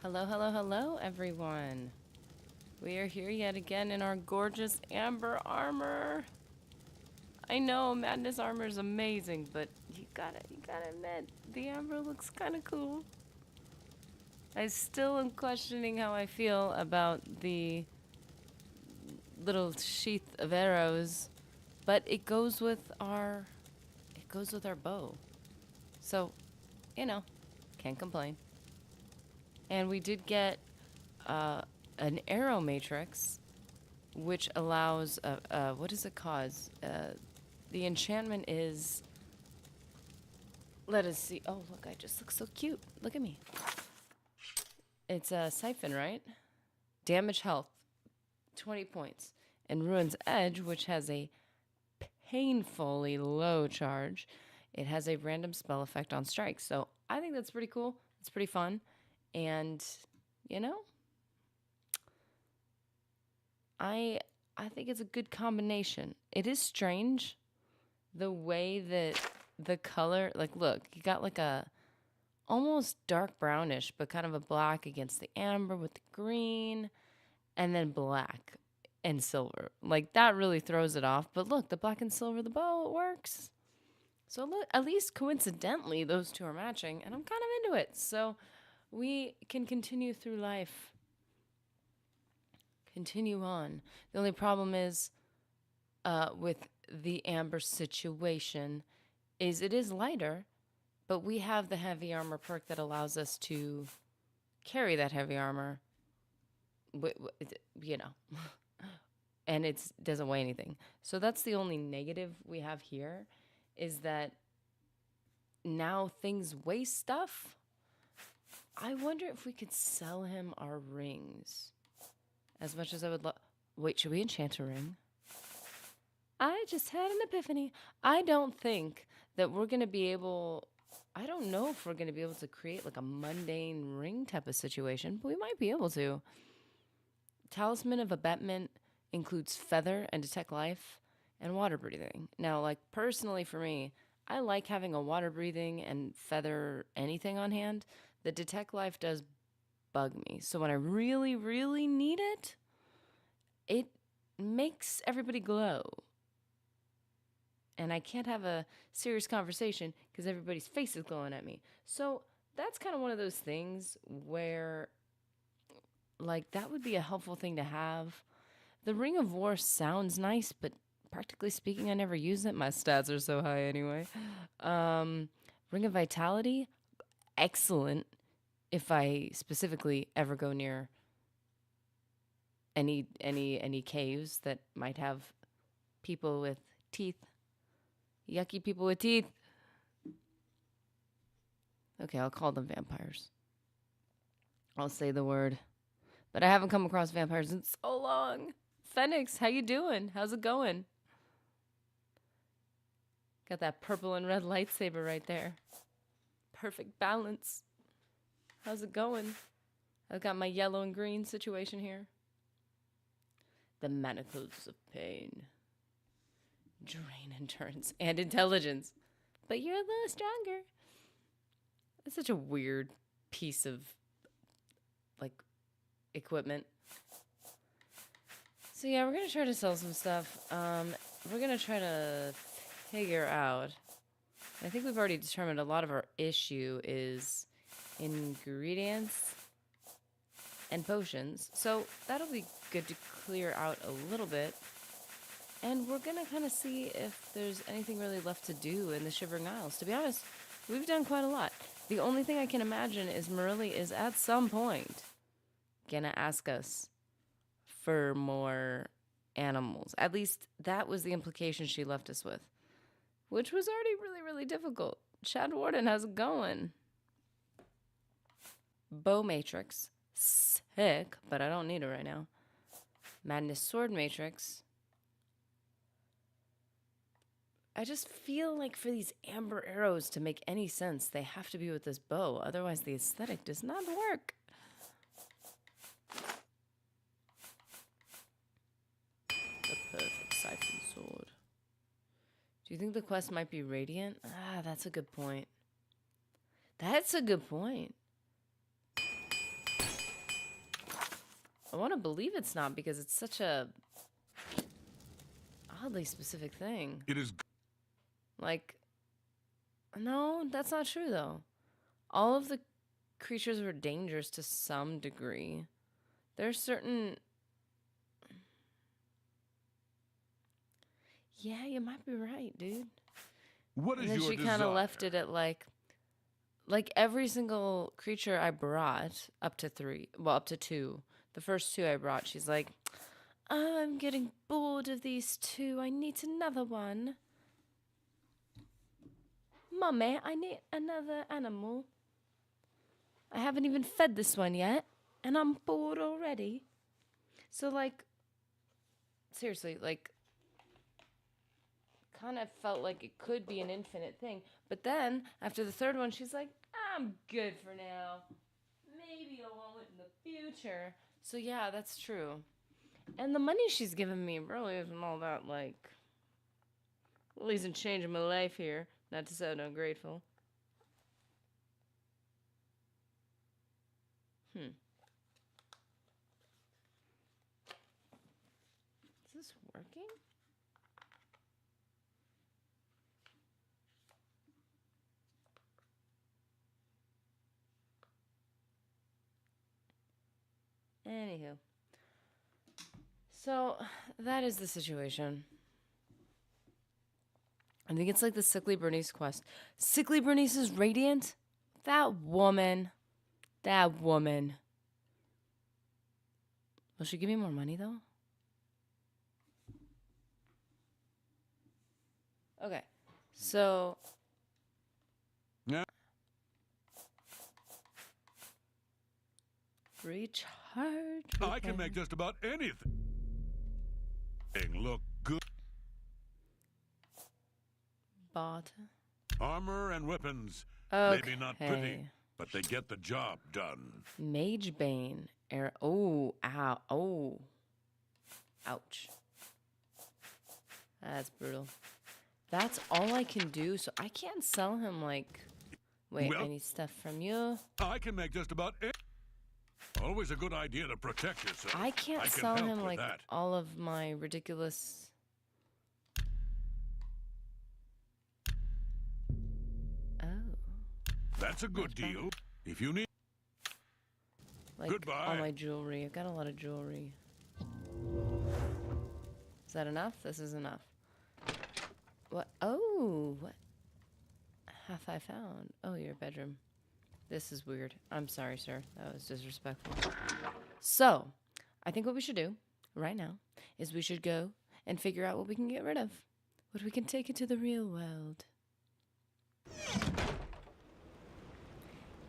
Hello, hello, hello, everyone. We are here yet again in our gorgeous amber armor. I know madness armor is amazing, but you gotta admit, the amber looks kind of cool. I still am questioning how I feel about the little sheath of arrows, but it goes with our bow. So, you know, can't complain. And we did get uh, an arrow matrix which allows what does it cause? The enchantment is, let us see. Oh, look, I just look so cute. Look at me. It's a siphon, right? Damage health, 20 points. And Ruin's Edge, which has a painfully low charge, it has a random spell effect on strikes. So I think that's pretty cool. It's pretty fun. And, you know, I I think it's a good combination. It is strange the way that the color, like, look, you got like a almost dark brownish, but kind of a black against the amber with the green, and then black and silver. Like, that really throws it off. But look, the black and silver, the bow, it works. So look, at least coincidentally, those two are matching, and I'm kind of into it. So we can continue through life, continue on. The only problem is with the amber situation is it is lighter, but we have the heavy armor perk that allows us to carry that heavy armor, you know, and it doesn't weigh anything. So that's the only negative we have here, is that now things weigh stuff. I wonder if we could sell him our rings. As much as I would love. Wait, should we enchant a ring? I just had an epiphany. I don't think that we're going to be able. I don't know if we're going to be able to create like a mundane ring type of situation, but we might be able to. Talisman of Abetment includes feather and detect life and water breathing. Now, like, personally for me, I like having a water breathing and feather anything on hand. The detect life does bug me. So when I really, really need it, it makes everybody glow. And I can't have a serious conversation because everybody's face is glowing at me. So that's kind of one of those things where, like, that would be a helpful thing to have. The Ring of War sounds nice, but practically speaking, I never use it. My stats are so high anyway. Ring of Vitality, excellent if I specifically ever go near any caves that might have people with teeth. Yucky people with teeth. Okay, I'll call them vampires. I'll say the word. But I haven't come across vampires in so long. Phoenix, how you doing? How's it going? Got that purple and red lightsaber right there. Perfect balance. How's it going? I've got my yellow and green situation here. The manacles of pain. Drain endurance and intelligence. But you're a little stronger. It's such a weird piece of, like, equipment. So yeah, we're gonna try to sell some stuff. We're gonna try to figure out. I think we've already determined a lot of our issue is ingredients and potions. So that'll be good to clear out a little bit. And we're gonna kind of see if there's anything really left to do in the Shivering Isles. To be honest, we've done quite a lot. The only thing I can imagine is Marily is at some point gonna ask us for more animals. At least that was the implication she left us with, which was already really, really difficult. Chad Warden, how's it going? Bow Matrix, sick, but I don't need it right now. Madness Sword Matrix. I just feel like for these amber arrows to make any sense, they have to be with this bow. Otherwise, the aesthetic does not work. The perfect siphon sword. Do you think the quest might be radiant? Ah, that's a good point. That's a good point. I want to believe it's not because it's such a oddly specific thing. It is. Like, no, that's not true though. All of the creatures were dangerous to some degree. There's certain. Yeah, you might be right, dude. What And is then your she desire? kind of left it at like every single creature I brought up to 3, well, up to 2. The first 2 I brought, she's like, I'm getting bored of these 2. I need another one. Mummy, I need another animal. I haven't even fed this one yet, and I'm bored already. So, like, seriously, like, kind of felt like it could be an infinite thing. But then, after the 3rd one, she's like, I'm good for now. Maybe I won't in the future. So, yeah, that's true. And the money she's given me really isn't all that, like, well, isn't changing my life here. Not to sound ungrateful. Is this working? Anywho. So, that is the situation. I think it's like the Sickly Bernice quest. Sickly Bernice is radiant? That woman. That woman. Will she give me more money, though? Okay. So. Yeah. Recharge. I can make just about anything look good. Bought. Armor and weapons. Okay. Maybe not pretty, but they get the job done. Mage Bane. Oh, ow. Oh. Ouch. That's brutal. That's all I can do, so I can't sell him, like... Wait, well, I need stuff from you. I can make just about always a good idea to protect yourself. I can't sell him, like, that. all of my ridiculous... Oh. That's a good deal. If you need... Like, Goodbye. all my jewelry. I've got a lot of jewelry. Is that enough? This is enough. What? Oh, what hath I found? Oh, your bedroom. This is weird. I'm sorry, sir. That was disrespectful. So, I think what we should do right now is we should go and figure out what we can get rid of. What we can take into the real world.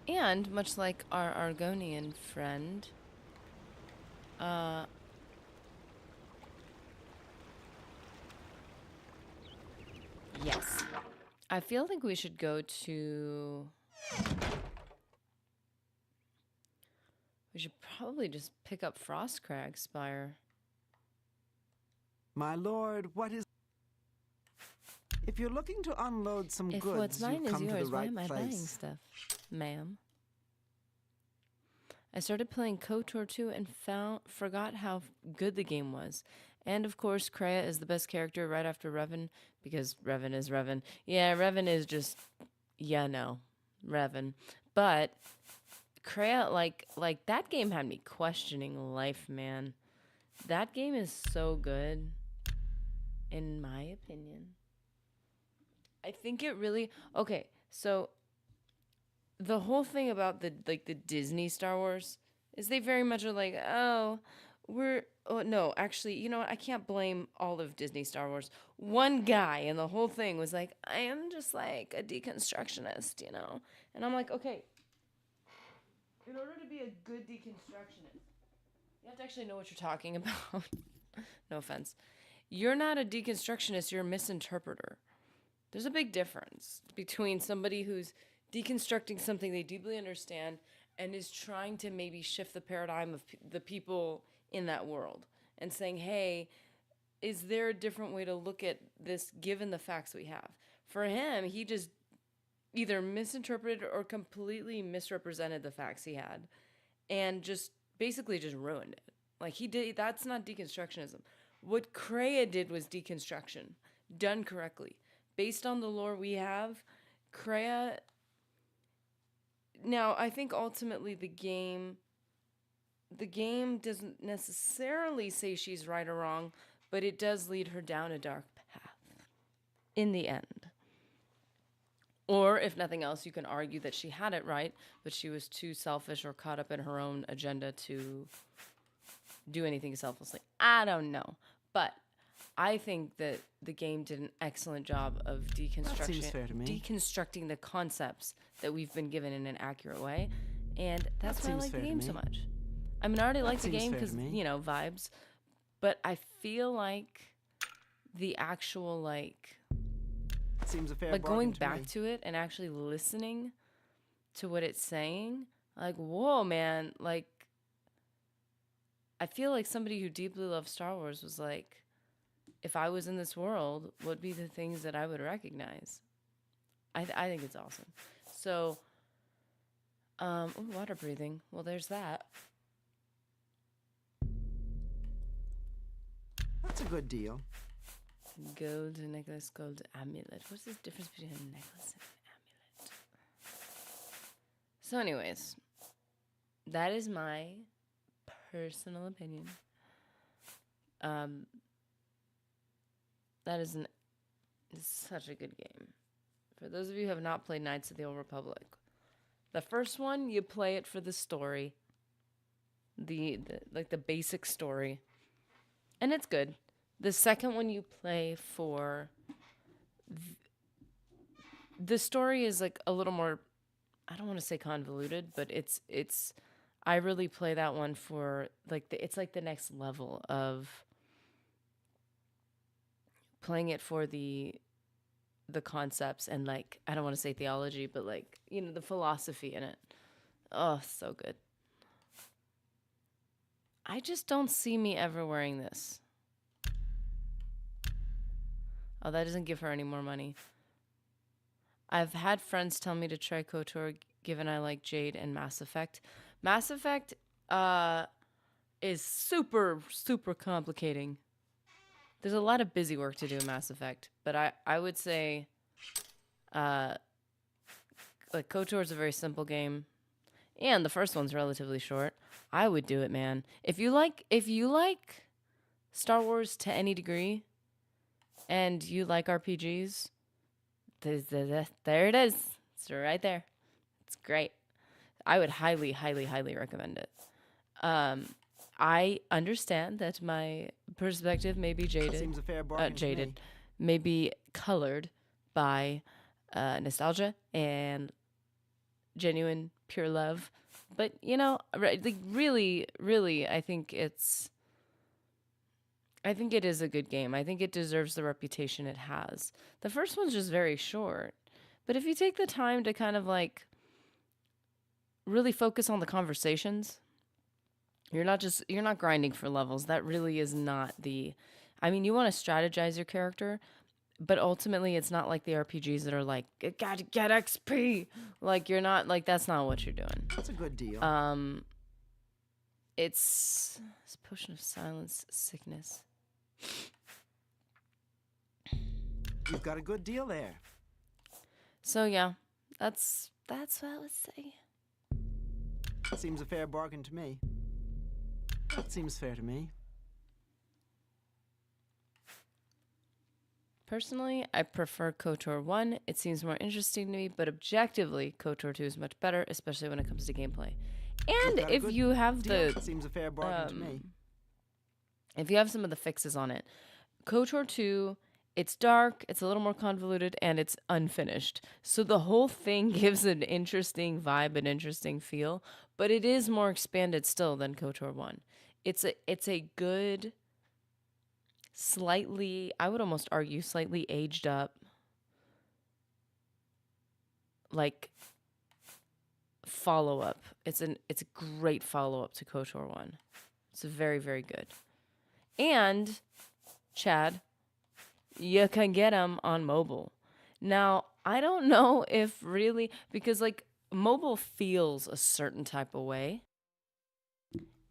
And, much like our Argonian friend, yes. I feel like we should go to... We should probably just pick up Frostcrag Spire. My lord, what is... If you're looking to unload some If goods, what's mine you've is come to yours, the why right am I buying place. stuff, ma'am? I started playing KOTOR 2 and forgot how good the game was. And of course, Kreia is the best character right after Revan, because Revan is Revan. Yeah, Revan is just, yeah, no, Revan. But Kreia, like that game had me questioning life, man. That game is so good, in my opinion. I think it really... Okay, so the whole thing about the Disney Star Wars is they very much are like, oh, no, actually, you know what? I can't blame all of Disney Star Wars. One guy in the whole thing was like, I am just like a deconstructionist, you know? And I'm like, okay, in order to be a good deconstructionist, you have to actually know what you're talking about. No offense. You're not a deconstructionist, you're a misinterpreter. There's a big difference between somebody who's deconstructing something they deeply understand and is trying to maybe shift the paradigm of the people in that world and saying, hey, is there a different way to look at this given the facts we have? For him, he just either misinterpreted or completely misrepresented the facts he had and just basically just ruined it. Like he did, that's not deconstructionism. What Kreia did was deconstruction, done correctly. Based on the lore we have, Kreia. Now, I think ultimately the game doesn't necessarily say she's right or wrong, but it does lead her down a dark path in the end. Or, if nothing else, you can argue that she had it right, but she was too selfish or caught up in her own agenda to do anything selflessly. I don't know. But I think that the game did an excellent job of That seems fair to me. deconstructing the concepts that we've been given in an accurate way. And that's That why I seems like the fair to game me. so much. I mean, I already like the seems game fair to because, me. vibes. But I feel like the actual, That seems a fair going bargain to back me. to it and actually listening to what it's saying, like, whoa, man, like, I feel like somebody who deeply loves Star Wars was like, if I was in this world, what would be the things that I would recognize? I think it's awesome. So, water breathing. Well, there's that. That's a good deal. Gold necklace, gold amulet. What's the difference between a necklace and an amulet? So, anyways, that is my personal opinion. That is such a good game. For those of you who have not played Knights of the Old Republic, the first one you play it for the story, the basic story, and it's good. The second one you play for the story is like a little more, I don't want to say convoluted, but it's I really play that one for like it's like the next level of playing it for the concepts and like I don't want to say theology, but like the philosophy in it. Oh, so good. I just don't see me ever wearing this. Oh, that doesn't give her any more money. I've had friends tell me to try KOTOR given I like Jade and Mass Effect. Mass Effect is super, super complicating. There's a lot of busy work to do in Mass Effect, but I would say like KOTOR is a very simple game. And the first one's relatively short. I would do it, man. If you like Star Wars to any degree and you like RPGs, there it is. It's right there. It's great. I would highly, highly, highly recommend it. I understand that my perspective may be That seems a fair bargain to me. may be colored by nostalgia and genuine, pure love. But, like really, really, I think it is a good game. I think it deserves the reputation it has. The first one's just very short. But if you take the time to kind of like really focus on the conversations, you're not grinding for levels. That really is not I mean, you want to strategize your character, but ultimately it's not like the RPGs that are like, gotta get XP. Like you're not like that's not what you're doing. That's a good deal. It's potion of silence, sickness. You've got a good deal there. So yeah, that's what I would say. That seems a fair bargain to me. That seems fair to me. Personally, I prefer KOTOR 1. It seems more interesting to me, but objectively, KOTOR 2 is much better, especially when it comes to gameplay. And You've got a if good you have deal. That seems a fair bargain to me. if you have some of the fixes on it, KOTOR 2, it's dark, it's a little more convoluted, and it's unfinished. So the whole thing gives an interesting vibe, an interesting feel, but it is more expanded still than KOTOR 1. It's a good, slightly, I would almost argue, slightly aged up, like follow up. It's a great follow up to KOTOR 1. It's very, very good. And Chad, you can get them on mobile. Now, I don't know if really because like mobile feels a certain type of way.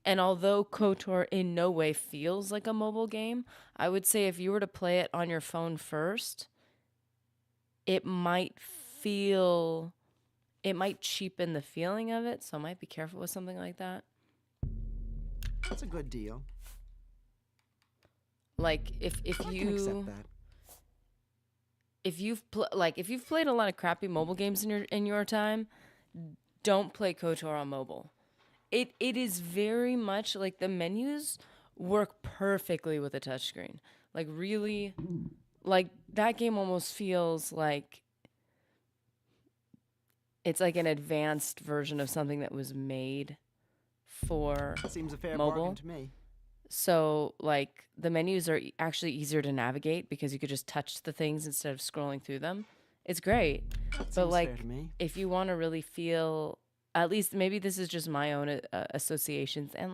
And although KOTOR in no way feels like a mobile game, I would say if you were to play it on your phone first, it might feel, it might cheapen the feeling of it. So I might be careful with something like that. That's a good deal. Like if I can you accept that. if you've if you've played a lot of crappy mobile games in your time, don't play KOTOR on mobile. It is very much like the menus work perfectly with a touchscreen. Like really, like that game almost feels like it's like an advanced version of something that was made for Seems a fair mobile. bargain to me. So like the menus are actually easier to navigate because you could just touch the things instead of scrolling through them. It's great. That But seems like fair to me. if you want to really feel, at least maybe this is just my own associations and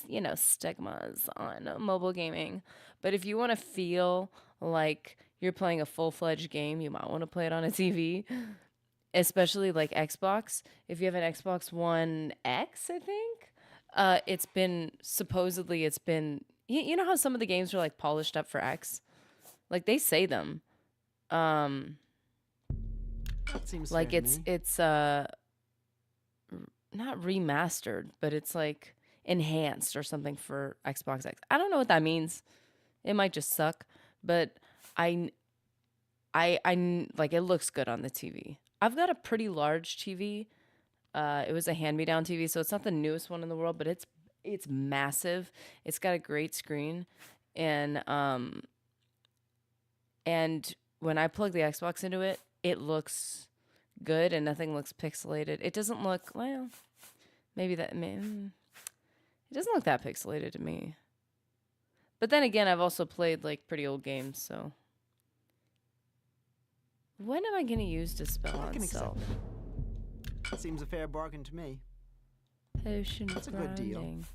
you know, stigmas on mobile gaming. But if you want to feel like you're playing a full-fledged game, you might want to play it on a TV, especially like Xbox. If you have an Xbox One X, I think, it's been supposedly it's been you know how some of the games are like polished up for X, like they say them, That seems like fair to me. it's not remastered, but it's like enhanced or something for Xbox X. I don't know what that means. It might just suck, but I like it looks good on the TV. I've got a pretty large TV. It was a hand-me-down TV, so it's not the newest one in the world, but it's massive. It's got a great screen, and when I plug the Xbox into it, it looks good and nothing looks pixelated. It doesn't look, well, maybe that it doesn't look that pixelated to me. But then again, I've also played like pretty old games, so when am I going to use Dispel I on can Self? accept that. Seems a fair bargain to me. Potion That's a good deal. grinding.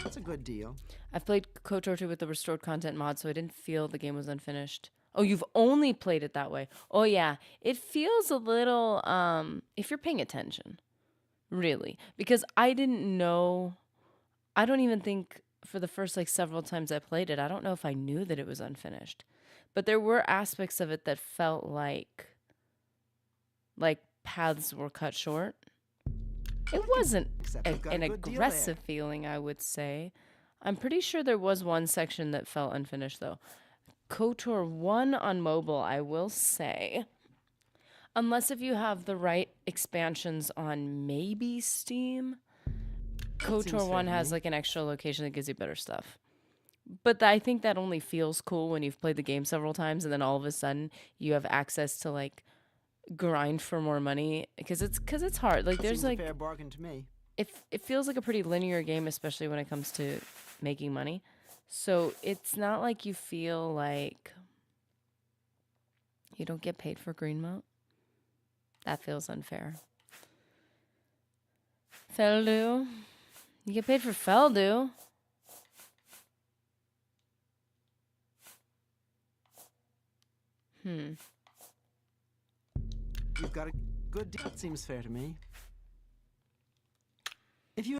That's a good deal. I've played KOTOR 2 with the restored content mod, so I didn't feel the game was unfinished. Oh, you've only played it that way. Oh yeah, it feels a little if you're paying attention. Really, because I didn't know, I don't even think for the first like several times I played it, I don't know if I knew that it was unfinished. But there were aspects of it that felt like paths were cut short. It wasn't Except you've got an a good deal aggressive feeling, I would say. I'm pretty sure there was one section that felt unfinished, though. KOTOR 1 on mobile, I will say. Unless if you have the right expansions on maybe Steam. seems KOTOR fair 1 to has me. like an extra location that gives you better stuff. But I think that only feels cool when you've played the game several times and then all of a sudden you have access to like grind for more money because it's hard. Like That there's seems like a fair bargain to me. it feels like a pretty linear game, especially when it comes to making money. So it's not like you feel like you don't get paid for green moat. That feels unfair. Feldu. You get paid for Feldu. You've got a good deal. That seems fair to me. If you...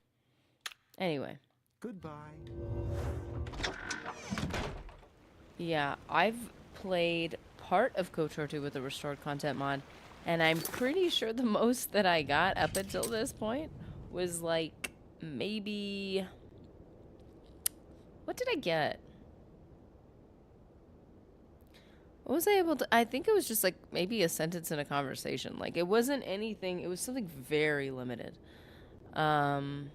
Anyway. Goodbye. Yeah, I've played part of KOTOR 2 with the restored content mod, and I'm pretty sure the most that I got up until this point was like maybe... What did I get? What was I able to... I think it was just like maybe a sentence in a conversation. Like it wasn't anything, it was something very limited. And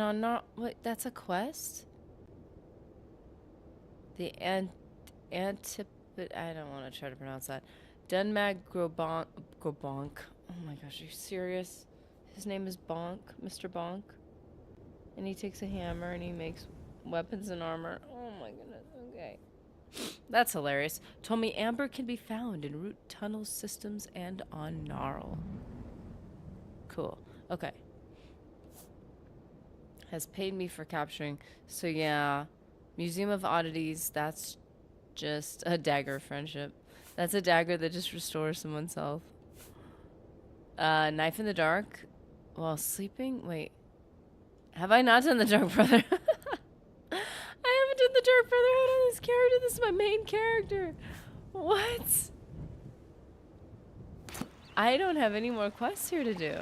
on not... Wait, that's a quest? The antip... I don't want to try to pronounce that. Dunmag Grobonk... Grobonk. Oh my gosh, are you serious? His name is Bonk, Mr. Bonk. And he takes a hammer and he makes weapons and armor. Oh my goodness, okay. That's hilarious. Told me Amber can be found in root tunnel systems and on Gnarl. Cool. Okay. Has paid me for capturing. So yeah, Museum of Oddities, that's Just a dagger of friendship. That's a dagger that just restores someone's health. Knife in the dark while sleeping? Wait. Have I not done the Dark Brotherhood? I haven't done the Dark Brotherhood on this character. This is my main character. What? I don't have any more quests here to do.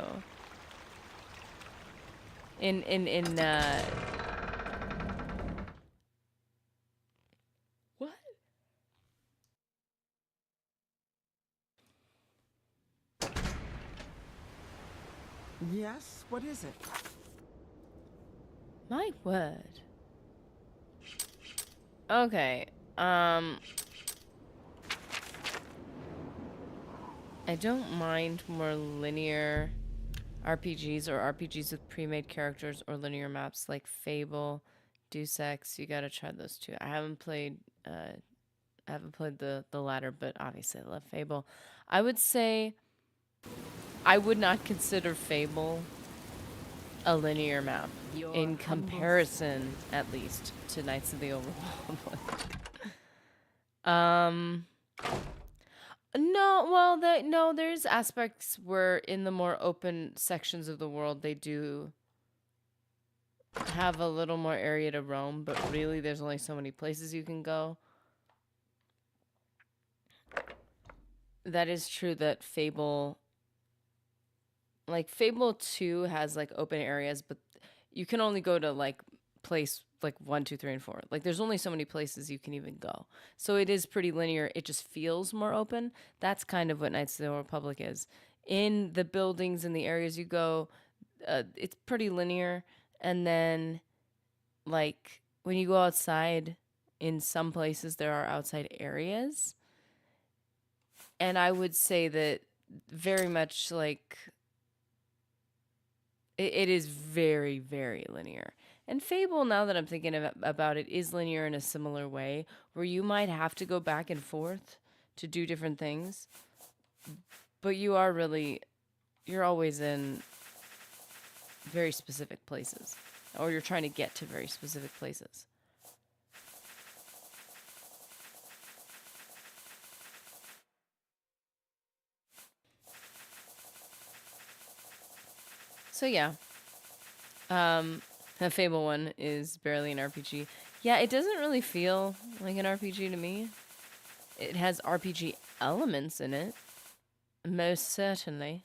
What? Yes? What is it? My word. Okay. I don't mind more linear RPGs or RPGs with pre-made characters or linear maps like Fable, Deus Ex. You gotta try those too. I haven't played the latter, but obviously I love Fable. I would say I would not consider Fable a linear map in comparison, at least, to Knights of the Old Republic. No, well, no, there's aspects where in the more open sections of the world they do have a little more area to roam, but really there's only so many places you can go. That is true that Fable 2 has like open areas, but you can only go to like place like 1, 2, 3, and 4. Like there's only so many places you can even go. So it is pretty linear. It just feels more open. That's kind of what Knights of the Old Republic is. In the buildings and the areas you go, it's pretty linear. And then like when you go outside, in some places there are outside areas. And I would say that very much like it is very, very linear. And Fable, now that I'm thinking about it, is linear in a similar way, where you might have to go back and forth to do different things. But you're always in very specific places. Or you're trying to get to very specific places. So yeah. The Fable 1 is barely an RPG. Yeah, it doesn't really feel like an RPG to me. It has RPG elements in it. Most certainly.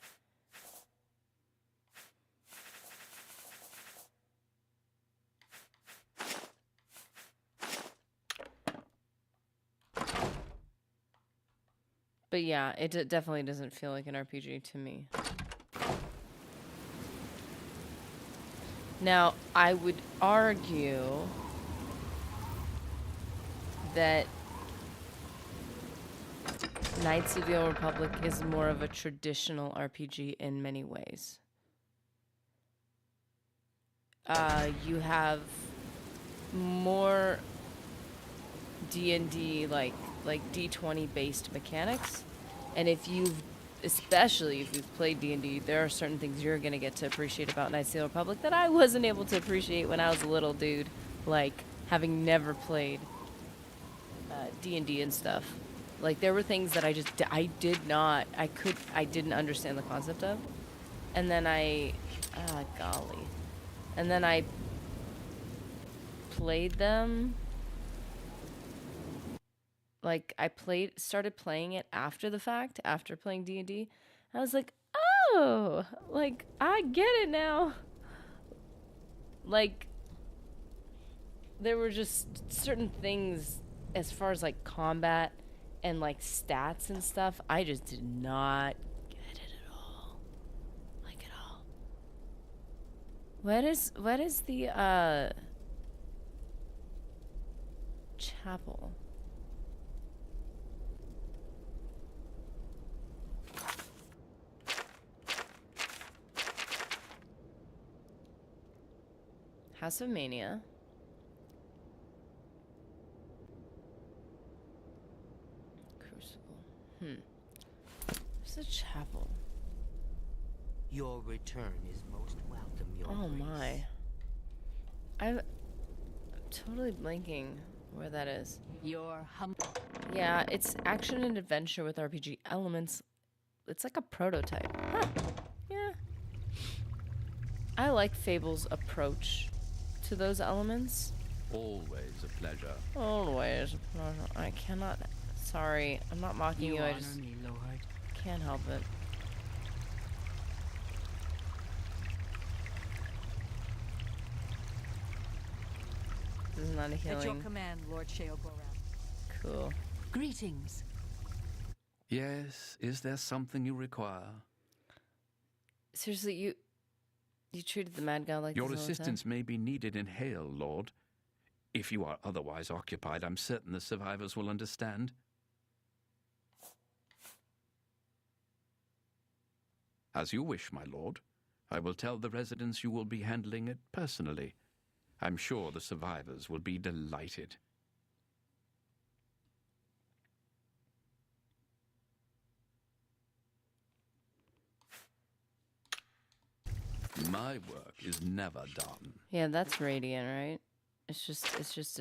But yeah, it definitely doesn't feel like an RPG to me. Now, I would argue that Knights of the Old Republic is more of a traditional RPG in many ways. You have more D&D like D20 based mechanics, and especially if you've played D&D, there are certain things you're gonna get to appreciate about Knights of the Old Republic that I wasn't able to appreciate when I was a little dude, like having never played D&D and stuff. Like there were things that I didn't understand the concept of, and then I played them. Like I started playing it after the fact, after playing D&D. I was like, oh, like I get it now. Like there were just certain things as far as like combat and like stats and stuff, I just did not get it at all. Like at all. What is the chapel? House of Mania. Crucible. There's a chapel. Your return is most welcome, Your Grace. My. I'm totally blanking where that is. Your Yeah, it's action and adventure with RPG elements. It's like a prototype. Huh. Yeah. I like Fable's approach to those elements. Always a pleasure. Always. I cannot. Sorry, I'm not mocking you. I honor just me, Lord. can't help it. This is not a At your healing. command, Lord Sheogoram. Cool. Greetings. Yes, is there something you require? Seriously, you treated the mad guy like Your this all the time? assistance may be needed in Hale, Lord. If you are otherwise occupied, I'm certain the survivors will understand. As you wish, my lord. I will tell the residents you will be handling it personally. I'm sure the survivors will be delighted. My work is never done. Yeah, that's radiant, right? It's just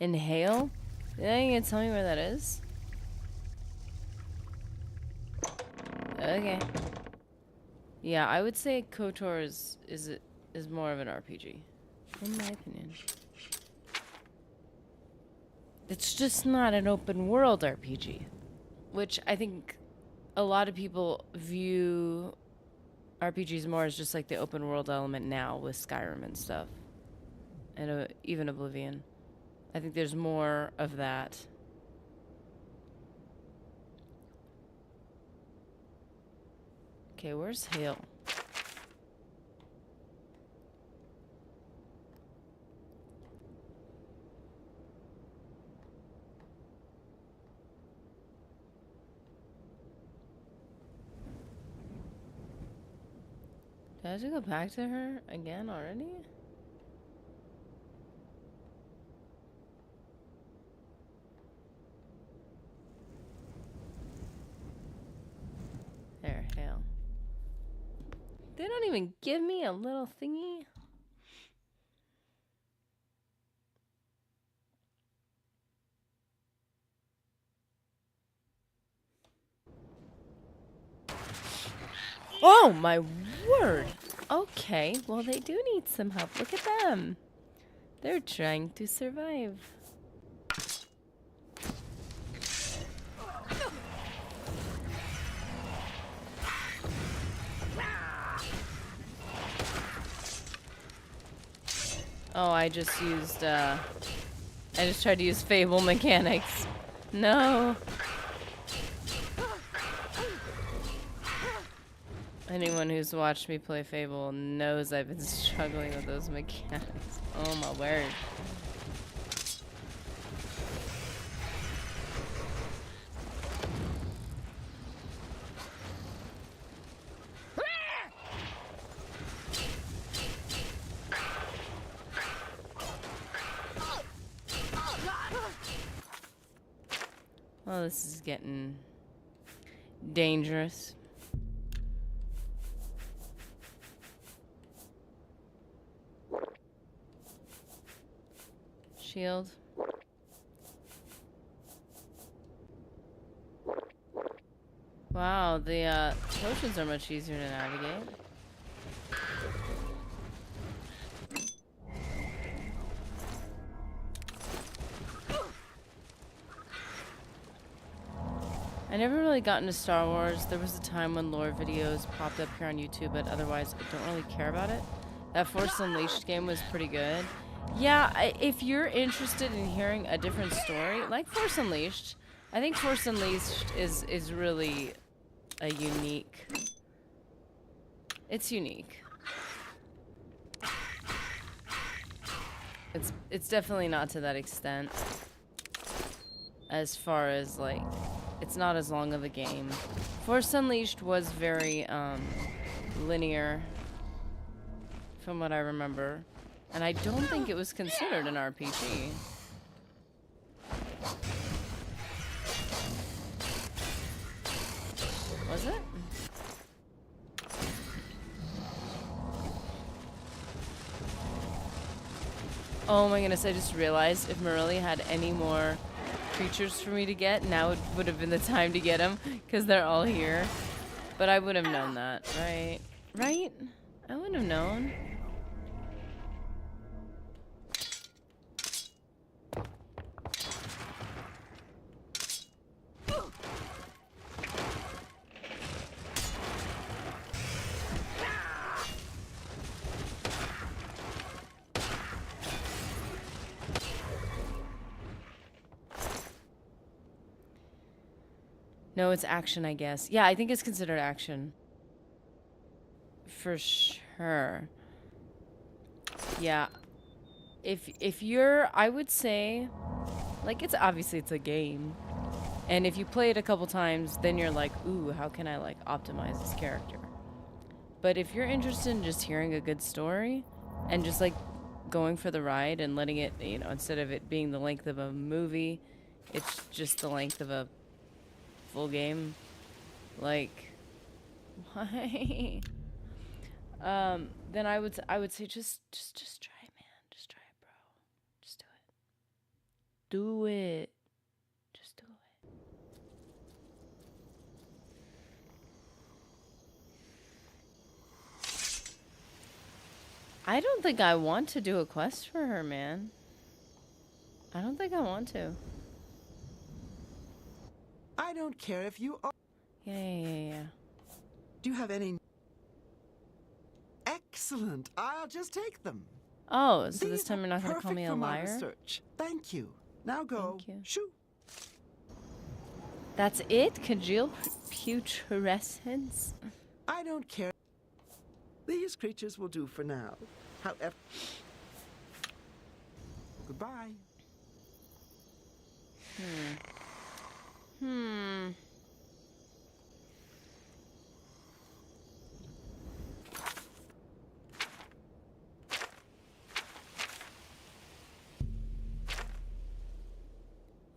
inhale. Yeah, you gonna tell me where that is? Okay. Yeah, I would say KOTOR is more of an RPG, in my opinion. It's just not an open world RPG, which I think a lot of people view RPGs more as just like the open world element now with Skyrim and stuff, and even Oblivion. I think there's more of that. Okay, where's Hale? Did I have to go back to her again already? There, Hale. They don't even give me a little thingy. Oh my word! Okay, well they do need some help. Look at them. They're trying to survive. Oh, I just tried to use Fable mechanics. No. Anyone who's watched me play Fable knows I've been struggling with those mechanics. Oh my word. Well, this is getting dangerous. Shield. Wow, the potions are much easier to navigate. I never really got into Star Wars. There was a time when lore videos popped up here on YouTube, but otherwise I don't really care about it. That Force Unleashed game was pretty good. Yeah, if you're interested in hearing a different story, like Force Unleashed, I think Force Unleashed is really a unique... It's unique. It's definitely not to that extent. As far as, like, it's not as long of a game. Force Unleashed was very, linear, from what I remember. And I don't think it was considered an RPG. Was it? Oh my goodness, I just realized if Marilla had any more creatures for me to get, now it would have been the time to get them, because they're all here. But I would have known that, right? Right? I wouldn't have known. No, it's action, I guess. Yeah, I think it's considered action. For sure. Yeah. If you're, I would say, like, it's obviously it's a game. And if you play it a couple times, then you're like, ooh, how can I, like, optimize this character? But if you're interested in just hearing a good story and just, like, going for the ride and letting it, you know, instead of it being the length of a movie, it's just the length of a full game. Like, why? Then I would say just try it, man. Just try it, bro. Just do it. Do it. Just do it. I don't think I want to do a quest for her, man. I don't think I want to. I don't care if you are. Yeah. Do you have any? Excellent. I'll just take them. Oh, so this These time are you're not gonna call perfect me a for my liar? research. Thank you. Now go. Thank you. Shoo. That's it? Congeal putrescence? I don't care. These creatures will do for now. However, goodbye.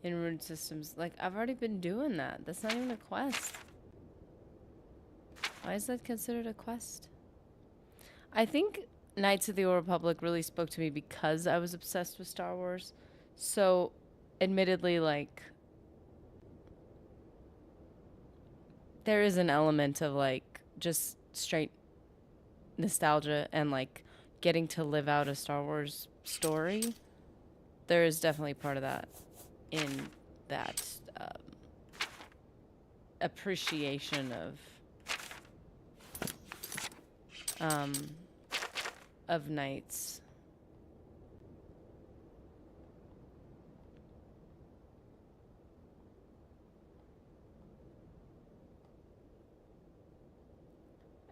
Inward systems. Like, I've already been doing that. That's not even a quest. Why is that considered a quest? I think Knights of the Old Republic really spoke to me because I was obsessed with Star Wars. So, admittedly, like, there is an element of, like, just straight nostalgia and, like, getting to live out a Star Wars story. There is definitely part of that in that appreciation of Knights.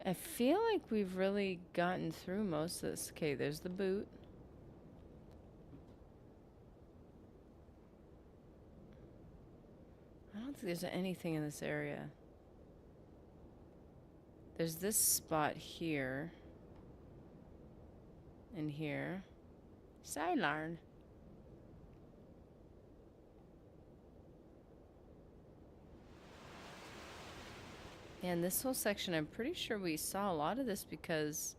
I feel like we've really gotten through most of this. Okay, there's the boot. I don't think there's anything in this area. There's this spot here. And here. Sidelarn. And this whole section, I'm pretty sure we saw a lot of this because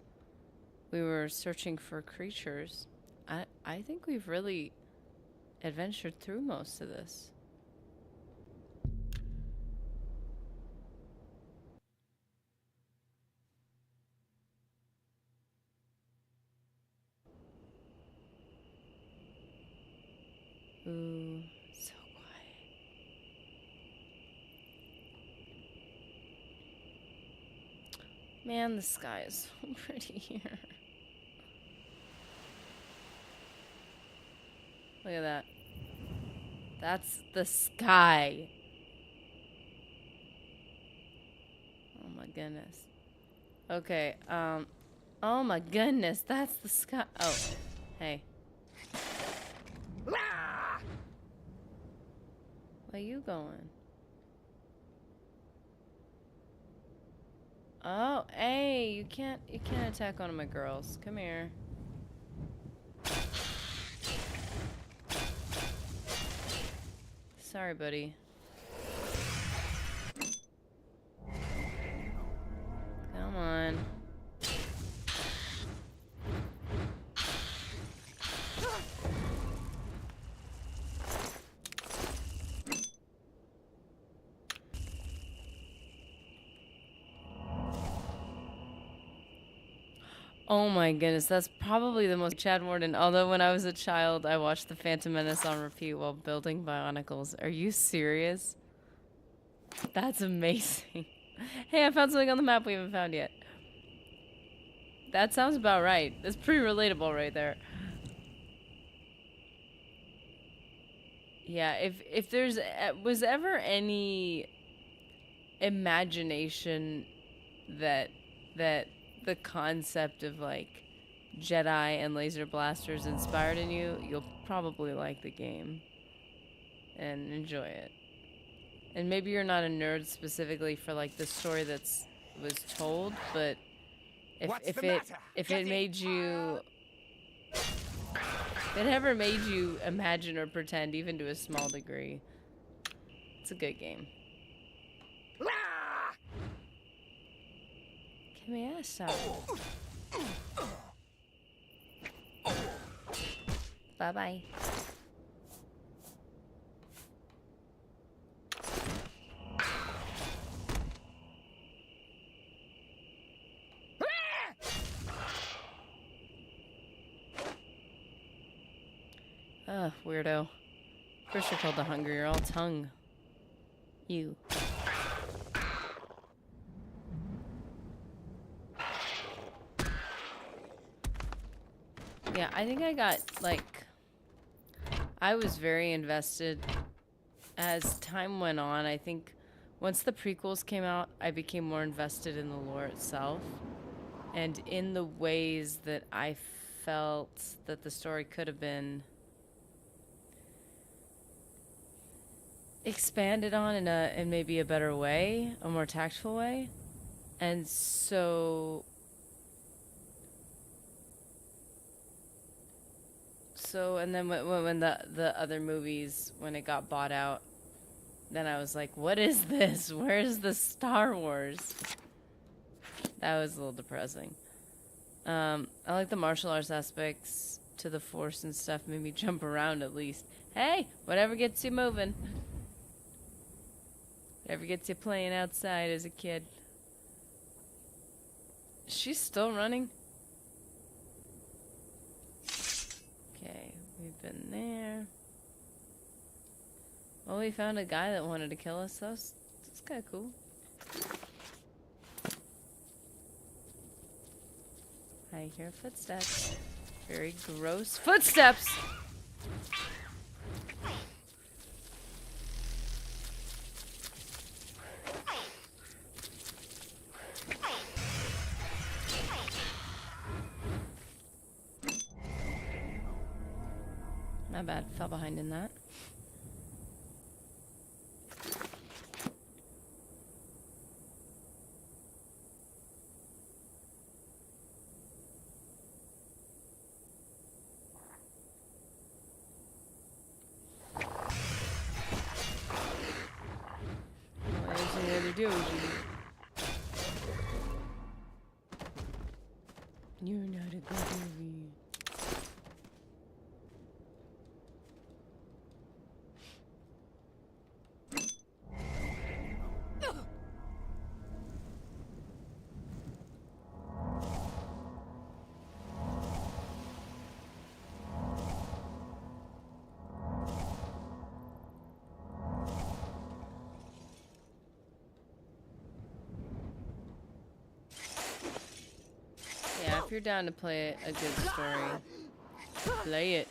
we were searching for creatures. I think we've really adventured through most of this. Ooh, so quiet. Man, the sky is so pretty here. Look at that. That's the sky. Oh my goodness. Okay, oh my goodness, that's the sky. Oh, hey. Where you going? Oh, hey, you can't attack one of my girls. Come here. Sorry, buddy. Come on. Oh my goodness, that's probably the most Chad Warden. Although when I was a child, I watched The Phantom Menace on repeat while building Bionicles. Are you serious? That's amazing. Hey, I found something on the map we haven't found yet. That sounds about right. That's pretty relatable right there. Yeah, if there's was ever any imagination that the concept of like Jedi and laser blasters inspired in you, you'll probably like the game and enjoy it. And maybe you're not a nerd specifically for like the story was told, but if it made you if it ever made you imagine or pretend even to a small degree, it's a good game. Give me a shot. Bye-bye. Ugh, weirdo. First you're told the hunger, you're all tongue. You. Yeah, I think I got, like... I was very invested. As time went on, I think once the prequels came out, I became more invested in the lore itself. And in the ways that I felt that the story could have been expanded on in maybe a better way, a more tactful way. And and then when the other movies, when it got bought out, then I was like, what is this? Where's the Star Wars? That was a little depressing. I like the martial arts aspects to the Force and stuff, made me jump around at least. Hey, whatever gets you moving. Whatever gets you playing outside as a kid. She's still running. Okay, we've been there. Well, we found a guy that wanted to kill us, so it's kind of cool. I hear footsteps. Very gross footsteps! Not bad. Fell behind in that. What is the other doing? You're not a good movie. Yeah, if you're down to play a good story, play it.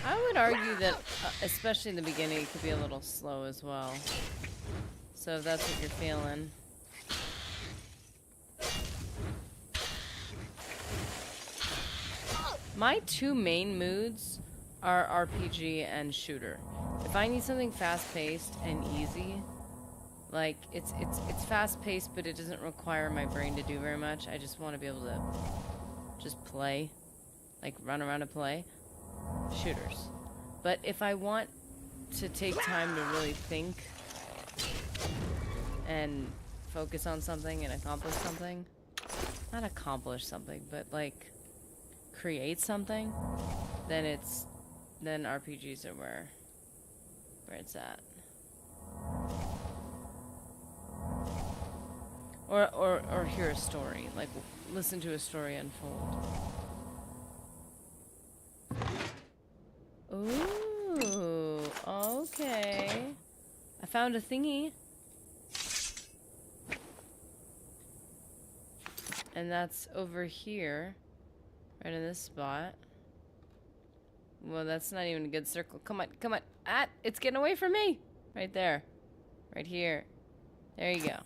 I would argue that, especially in the beginning, it could be a little slow as well. So if that's what you're feeling. My two main moods are RPG and shooter. If I need something fast-paced and easy, like it's fast-paced, but it doesn't require my brain to do very much. I just want to be able to just play, like run around and play. Shooters. But if I want to take time to really think and focus on something and accomplish something, not accomplish something, but like create something, then RPGs are where it's at. Or hear a story, like listen to a story unfold. Ooh, okay. I found a thingy. And that's over here. Right in this spot. Well, that's not even a good circle. Come on, come on. Ah, it's getting away from me. Right there. Right here. There you go.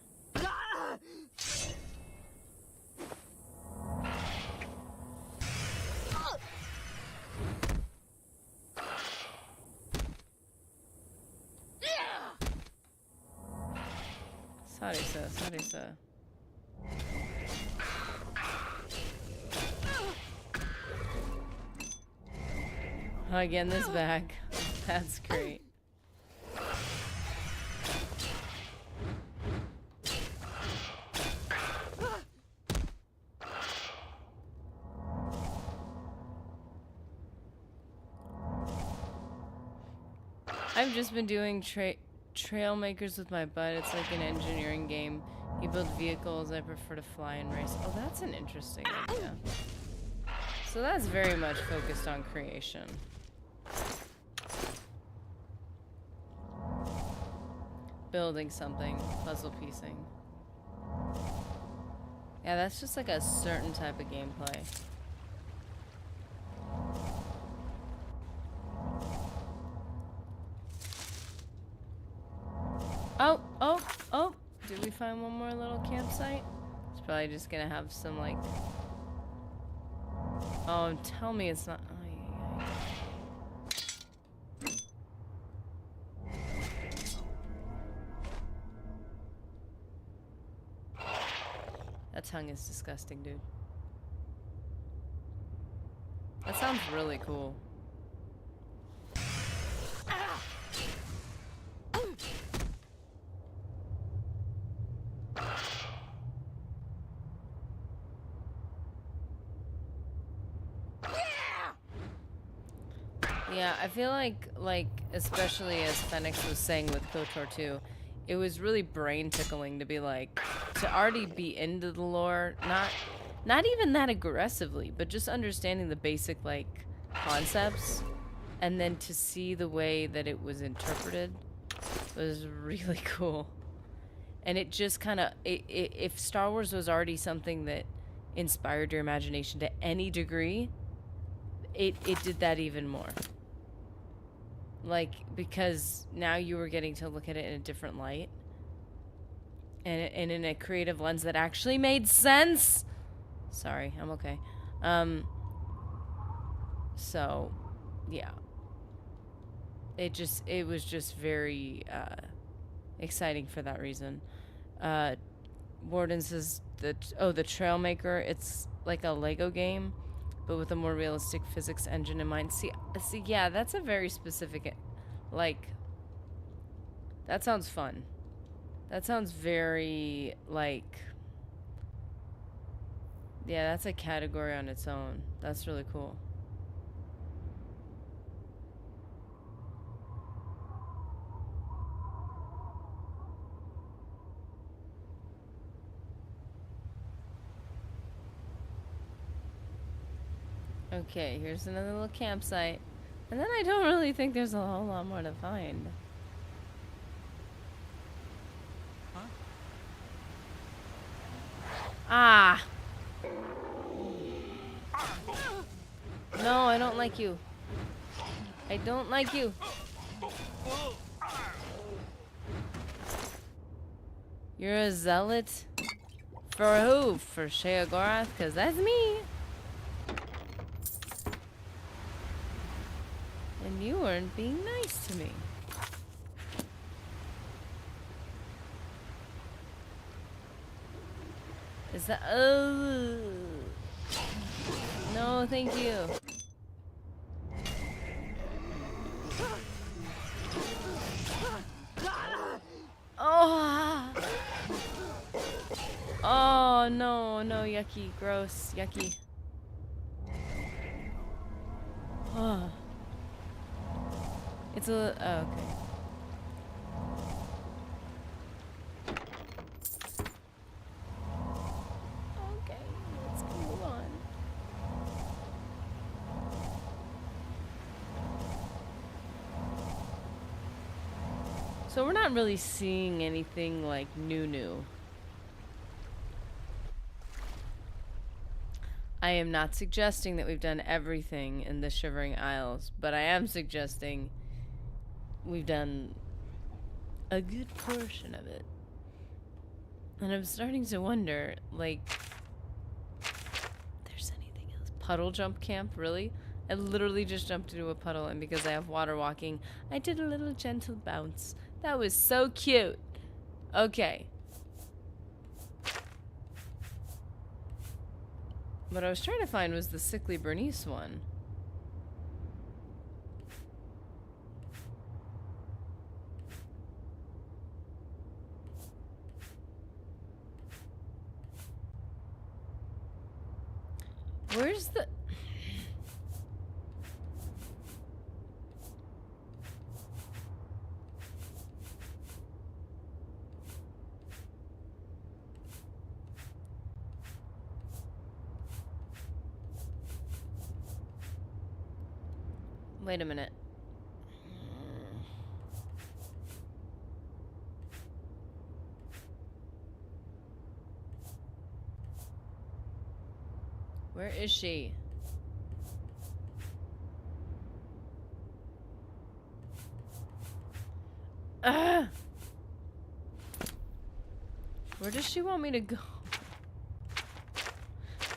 Sorry, sir. Sorry, sir. Again, this bag. That's great. I've just been doing trail makers with my bud. It's like an engineering game. You build vehicles. I prefer to fly and race. Oh, that's an interesting idea. So that's very much focused on creation. Building something, puzzle piecing. Yeah, that's just like a certain type of gameplay. Oh, oh, oh! Did we find one more little campsite? It's probably just gonna have some like... Oh, tell me it's not... Oh, yeah, yeah. That tongue is disgusting, dude. That sounds really cool. Yeah, I feel like especially as Phoenix was saying with KOTOR 2, it was really brain tickling to be like, to already be into the lore, not even that aggressively, but just understanding the basic like concepts, and then to see the way that it was interpreted was really cool. And it just kind of, if Star Wars was already something that inspired your imagination to any degree, it did that even more. Like, because now you were getting to look at it in a different light. And in a creative lens that actually made sense. Sorry, I'm okay. So, yeah. It was just very exciting for that reason. Warden says that, oh, the Trailmaker, it's like a Lego game, but with a more realistic physics engine in mind. See, yeah, that's a very specific, like, that sounds fun. That sounds very, like, yeah, that's a category on its own. That's really cool. Okay, here's another little campsite. And then I don't really think there's a whole lot more to find. Huh? Ah! No, I don't like you. I don't like you. You're a zealot? For who? For Sheogorath? Because that's me. And you weren't being nice to me. Is that... Oh. No, thank you. Oh. Oh, no, no, yucky, gross, yucky. Oh. It's a... Oh, okay. So we're not really seeing anything like new. I am not suggesting that we've done everything in the Shivering Isles, but I am suggesting we've done a good portion of it. And I'm starting to wonder, like, if there's anything else. Puddle jump camp, really? I literally just jumped into a puddle, and because I have water walking, I did a little gentle bounce. That was so cute. Okay. What I was trying to find was the Sickly Bernice one. Where's the... Wait a minute. Where is she? Ah! Where does she want me to go?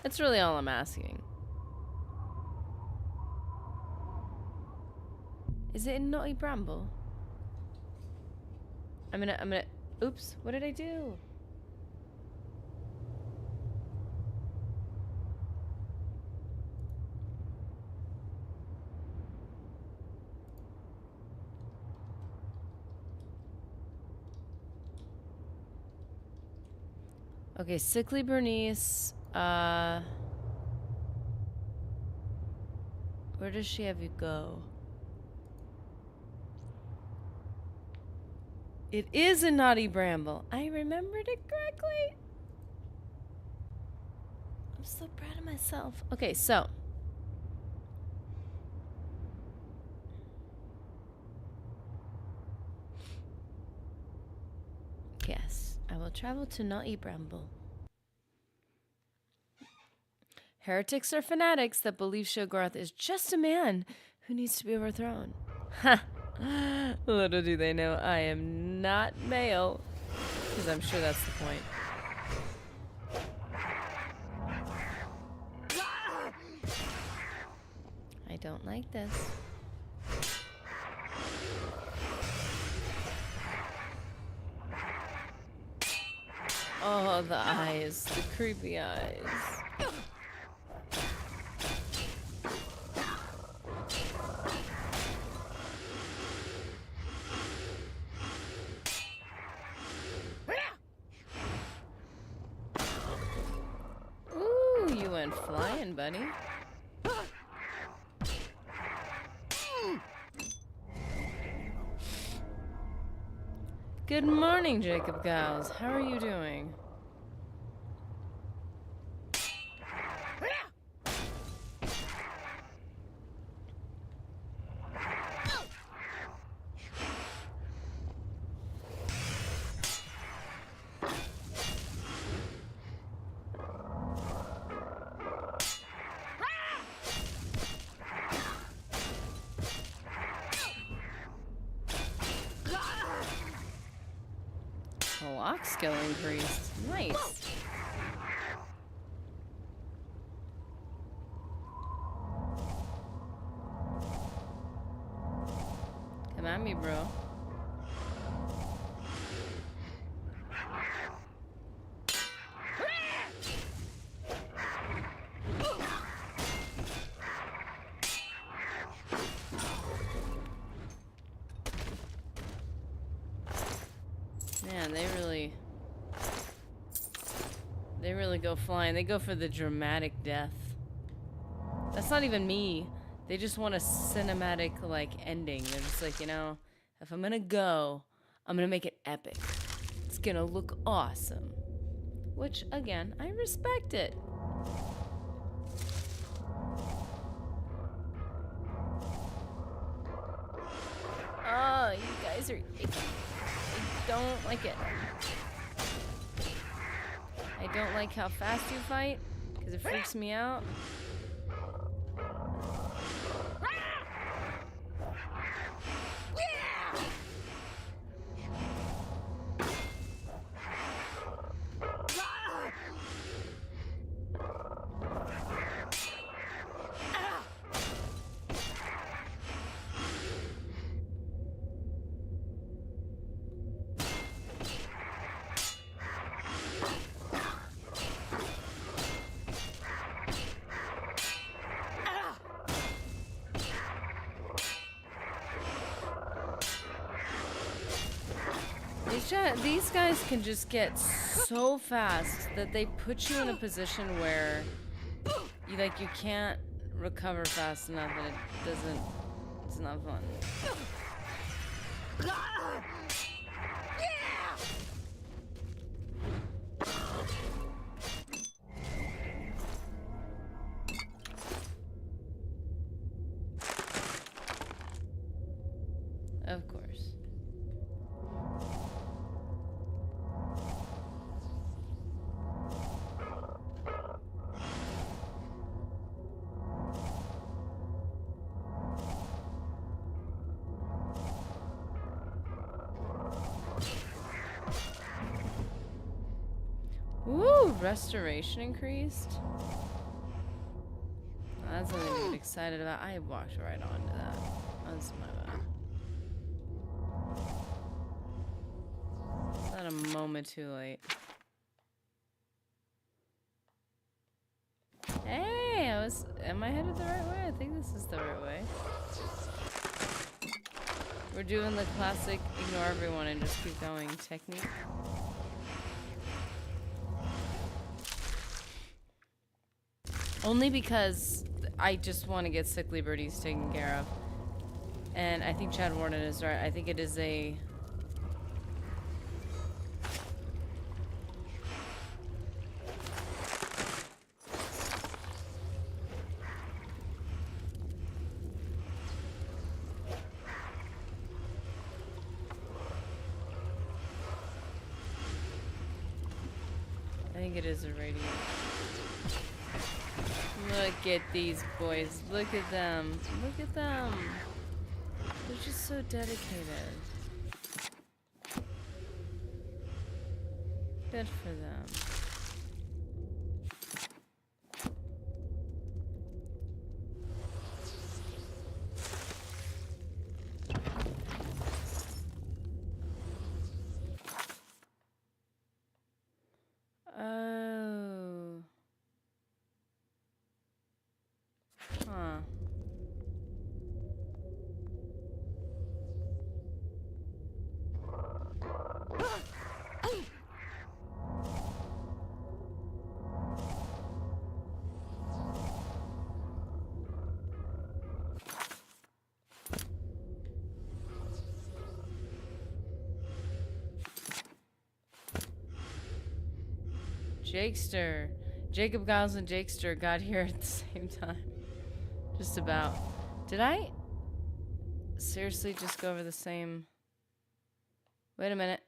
That's really all I'm asking. Is it in Naughty Bramble? I'm gonna, oops, what did I do? Okay, Sickly Bernice, where does she have you go? It is a Naughty Bramble. I remembered it correctly. I'm so proud of myself. Okay, so. Yes, I will travel to Naughty Bramble. Heretics are fanatics that believe Shoggoth is just a man who needs to be overthrown. Ha! Little do they know I am not male. Because I'm sure that's the point. I don't like this. Oh, the eyes. The creepy eyes. Ooh, you went flying, buddy. Good morning, Jacob Giles. How are you doing? Lock skill increased. Nice. Come at me, bro. Man, they really go flying. They go for the dramatic death. That's not even me. They just want a cinematic, like, ending. They're just like, you know, if I'm gonna go, I'm gonna make it epic. It's gonna look awesome. Which, again, I respect it. Oh, you guys are icky. don't like it. I don't like how fast you fight, because it freaks me out. These guys can just get so fast that they put you in a position where you can't recover fast enough, and it doesn't. It's not fun. Of course. Woo! Restoration increased? That's something to get excited about. I walked right onto that. That's my bad. It's not a moment too late. Hey! Am I headed the right way? I think this is the right way. We're doing the classic ignore everyone and just keep going technique. Only because I just want to get sickly birdies taken care of. And I think Chad Warden is right. I think it is a... I think it is a radiant. Look at these boys. Look at them. Look at them. They're just so dedicated. Good for them. Oh. Huh. Jakester. Jacob Giles and Jakester got here at the same time. Just about. Did I seriously just go over the same... Wait a minute.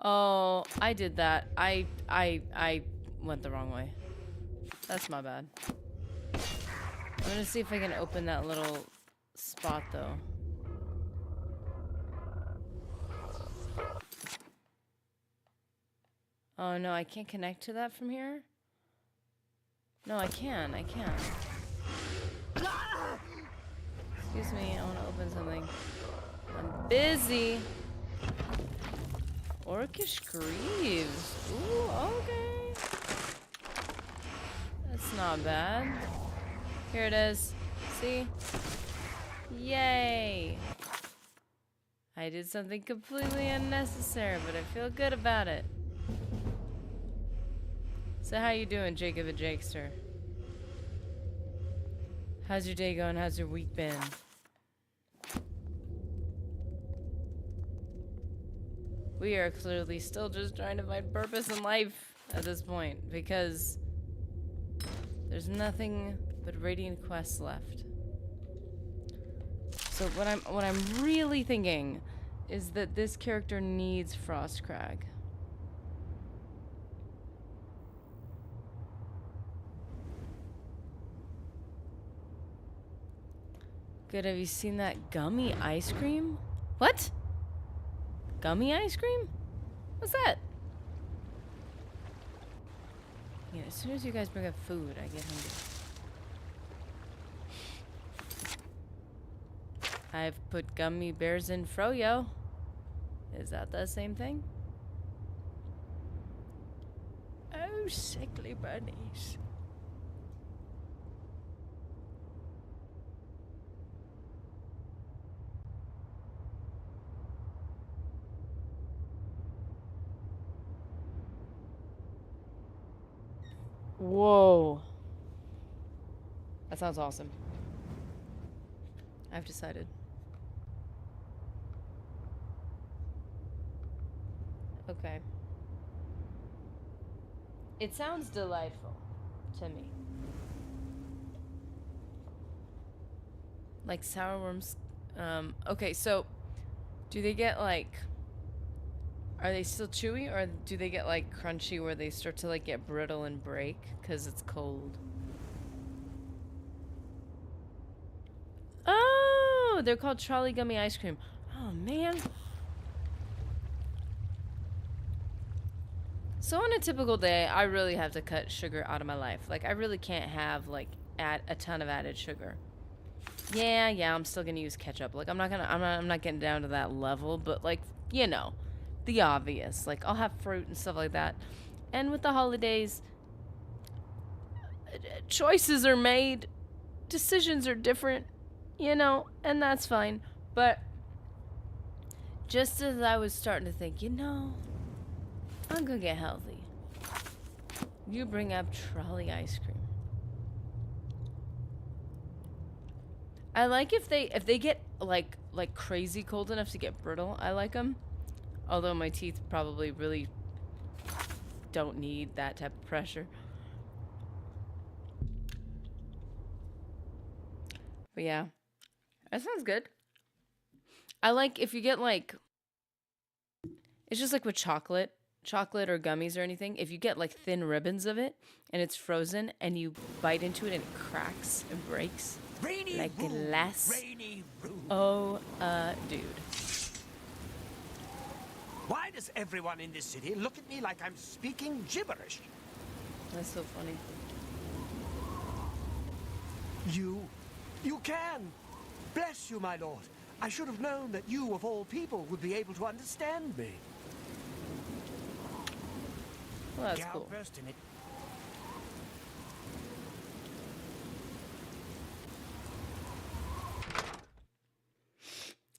Oh, I did that. I went the wrong way. That's my bad. I'm gonna see if I can open that little spot though. Oh no, I can't connect to that from here? No, I can. I can. Excuse me, I want to open something. I'm busy. Orcish Greaves. Ooh, okay. That's not bad. Here it is. See? Yay! I did something completely unnecessary, but I feel good about it. So how you doing, Jacob and Jakester? How's your day going? How's your week been? We are clearly still just trying to find purpose in life at this point, because there's nothing but Radiant quests left. So what I'm really thinking is that this character needs Frost Crag. Good, have you seen that gummy ice cream? What? Gummy ice cream? What's that? Yeah, as soon as you guys bring up food, I get hungry. I've put gummy bears in froyo. Is that the same thing? Oh, sickly bunnies. Whoa. That sounds awesome. I've decided. Okay. It sounds delightful to me. Like sour worms. Okay, so do they get like, are they still chewy, or do they get like crunchy where they start to like get brittle and break because it's cold? Oh, they're called trolley gummy ice cream. Oh man. So on a typical day, I really have to cut sugar out of my life. Like I really can't have like add a ton of added sugar. Yeah, I'm still gonna use ketchup. Like I'm not getting down to that level, but like, you know, the obvious. Like I'll have fruit and stuff like that. And with the holidays, choices are made, decisions are different, you know, and that's fine. But just as I was starting to think, you know, I'm gonna get healthy, you bring up trolley ice cream. I like if they get like crazy cold enough to get brittle. I like them. Although my teeth probably really don't need that type of pressure. But yeah, that sounds good. I like if you get like, it's just like with chocolate or gummies or anything. If you get like thin ribbons of it and it's frozen and you bite into it and it cracks and breaks Rainy like room, glass. rainy room. Oh, dude. Why does everyone in this city look at me like I'm speaking gibberish? That's so funny. You can. Bless you, my lord. I should have known that you, of all people, would be able to understand me. Well, that's Gal cool. versed in it.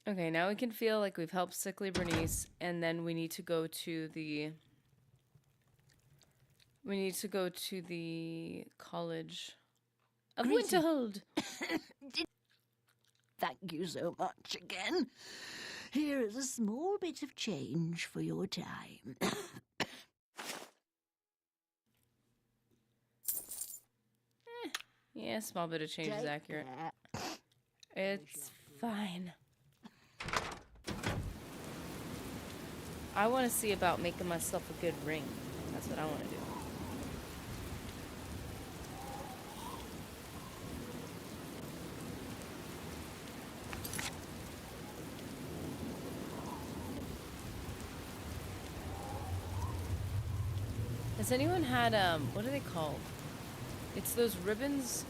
Okay, now we can feel like we've helped sickly Bernice, and then we need to go to the College of Winterhold. Thank you so much again. Here is a small bit of change for your time. Yeah, small bit of change is Take accurate. that. It's fine. I want to see about making myself a good ring. That's what I want to do. Has anyone had, what are they called? It's those ribbons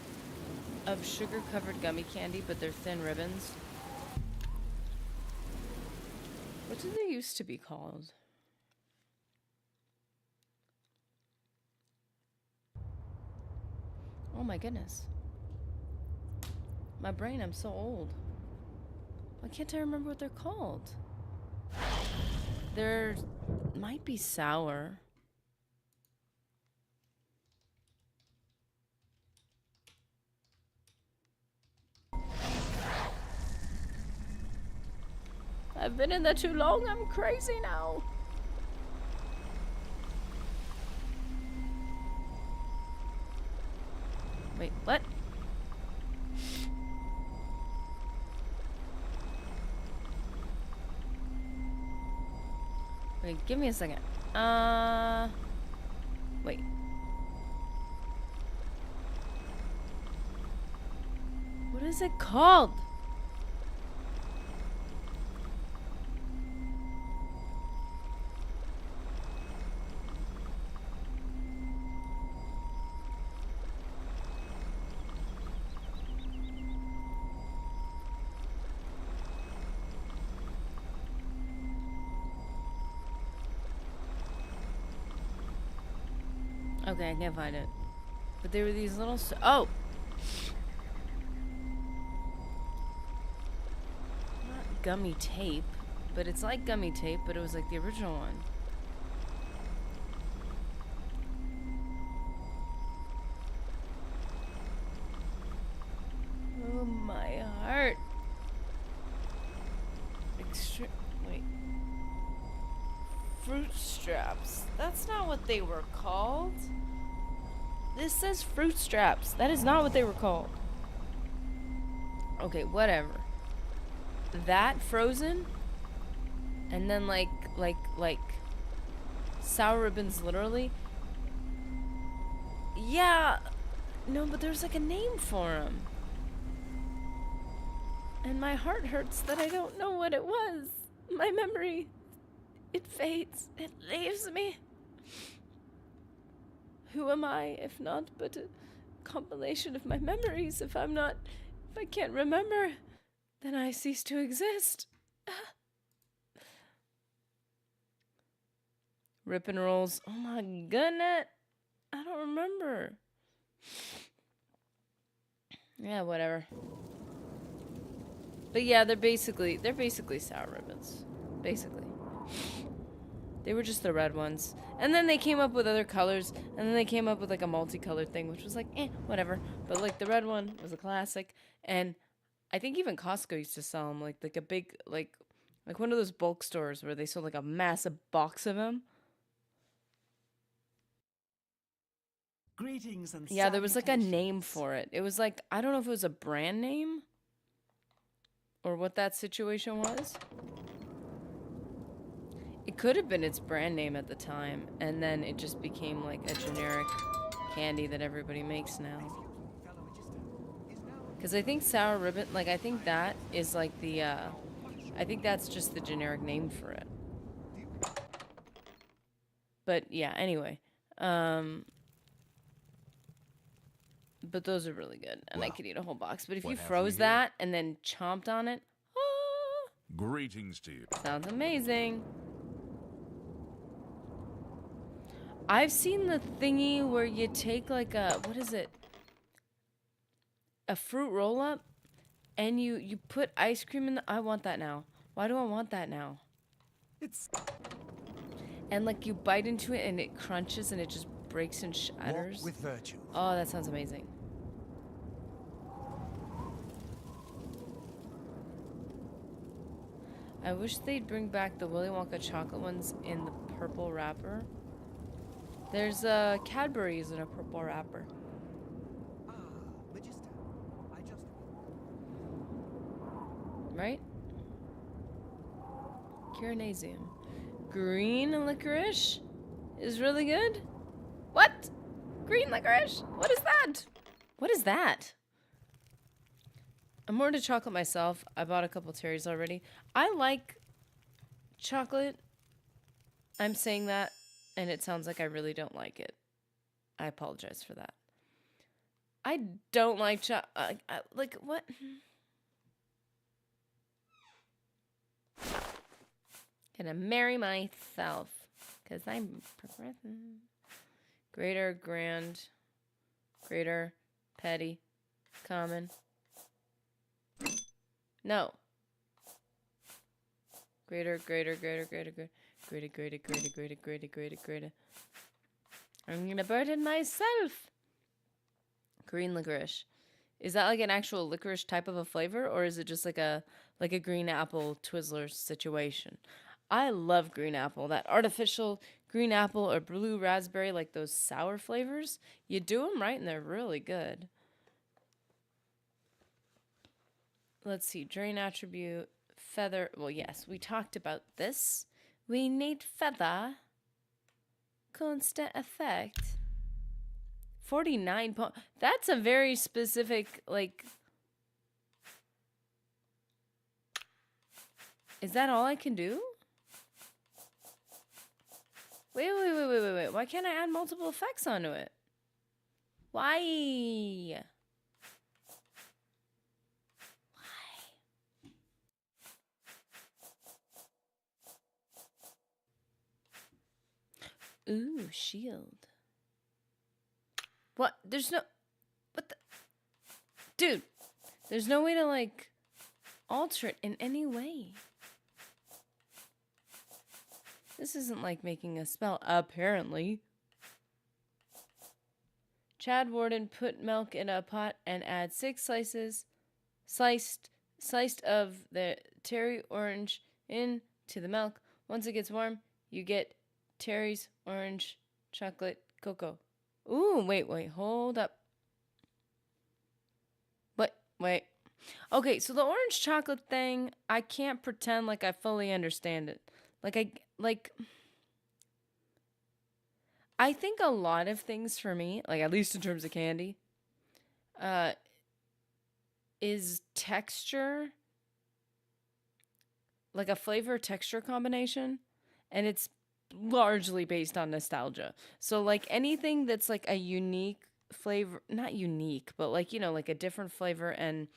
of sugar-covered gummy candy, but they're thin ribbons. What did they used to be called? Oh my goodness. My brain, I'm so old. Why can't I remember what they're called? They're, might be sour. I've been in there too long, I'm crazy now. Wait, what? Wait, give me a second. Wait. What is it called? Okay, I can't find it. But there were these little... Oh! Not gummy tape, but it's like gummy tape, but it was like the original one. Oh, my heart. Wait. Fruit straps. That's not what they were called. This says fruit straps. That is not what they were called. Okay, whatever. That frozen, and then like sour ribbons, literally. Yeah, no, but there's like a name for them, and my heart hurts that I don't know what it was. My memory, it fades. It leaves me. Who am I if not but a compilation of my memories? If I can't remember, then I cease to exist. Rip and rolls. Oh my goodness. I don't remember. Yeah, whatever. But yeah, they're basically sour ribbons. Basically. They were just the red ones. And then they came up with other colors. And then they came up with like a multicolored thing, which was like, whatever. But like the red one was a classic. And I think even Costco used to sell them. Like a big, like one of those bulk stores where they sold like a massive box of them. Greetings and Yeah, there was like a name salutations. for it. It was like, I don't know if it was a brand name or what that situation was. It could have been its brand name at the time, and then it just became like a generic candy that everybody makes now. Because I think sour ribbon, like I think that is like the, I think that's just the generic name for it. But yeah, anyway. But those are really good, and I could eat a whole box. But if you froze that and then chomped on it, Greetings to you. sounds amazing. I've seen the thingy where you take like a, what is it? A fruit roll up, and you put ice cream in the, I want that now. Why do I want that now? It's And like you bite into it and it crunches and it just breaks and shatters. Walk with virtue. Oh, that sounds amazing. I wish they'd bring back the Willy Wonka chocolate ones in the purple wrapper. There's Cadbury's in a purple wrapper. Magister, I just... Right? Kirinasium. Green licorice is really good. What? Green licorice? What is that? What is that? I'm more into chocolate myself. I bought a couple Terry's already. I like chocolate. I'm saying that, and it sounds like I really don't like it. I apologize for that. I don't like chocolate. Like, what? Gonna marry myself, because I'm progressive. Greater, grand, greater, petty, common. No. Greater, greater, greater, greater, greater, greater, greater, greater, greater, greater, greater, greater. I'm gonna burden myself. Green licorice. Is that like an actual licorice type of a flavor, or is it just like a green apple Twizzler situation? I love green apple. That artificial green apple or blue raspberry, like those sour flavors. You do them right, and they're really good. Let's see. Drain attribute. Feather. Well, yes, we talked about this. We need feather. Constant effect. 49 po- That's a very specific, like... Is that all I can do? Wait. Why can't I add multiple effects onto it? Why? Ooh, shield. What? There's no... What the... Dude, there's no way to, like, alter it in any way. This isn't like making a spell, apparently. Chad Warden put milk in a pot and add 6 sliced of the Terry orange into the milk. Once it gets warm, you get Terry's orange chocolate cocoa. Ooh, wait, hold up. Wait. Okay, so the orange chocolate thing, I can't pretend like I fully understand it. I think a lot of things for me, like at least in terms of candy, is texture, like a flavor texture combination, and it's largely based on nostalgia. So like anything that's like a unique flavor, not unique, but like, you know, like a different flavor and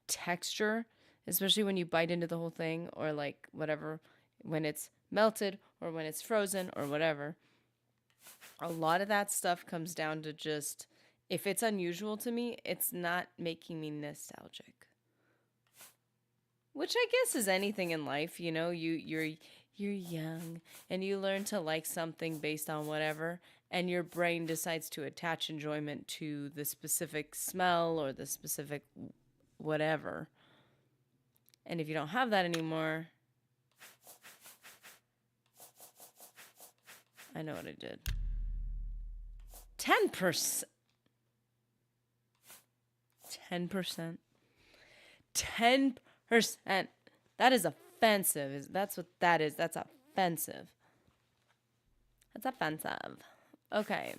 texture, especially when you bite into the whole thing, or like whatever, when it's melted or when it's frozen or whatever. A lot of that stuff comes down to just, if it's unusual to me, it's not making me nostalgic. Which I guess is anything in life, you know, you're young and you learn to like something based on whatever, and your brain decides to attach enjoyment to the specific smell or the specific whatever. And if you don't have that anymore, I know what I did. 10%. 10%. 10%. That is offensive. That's what that is. That's offensive. That's offensive. Okay.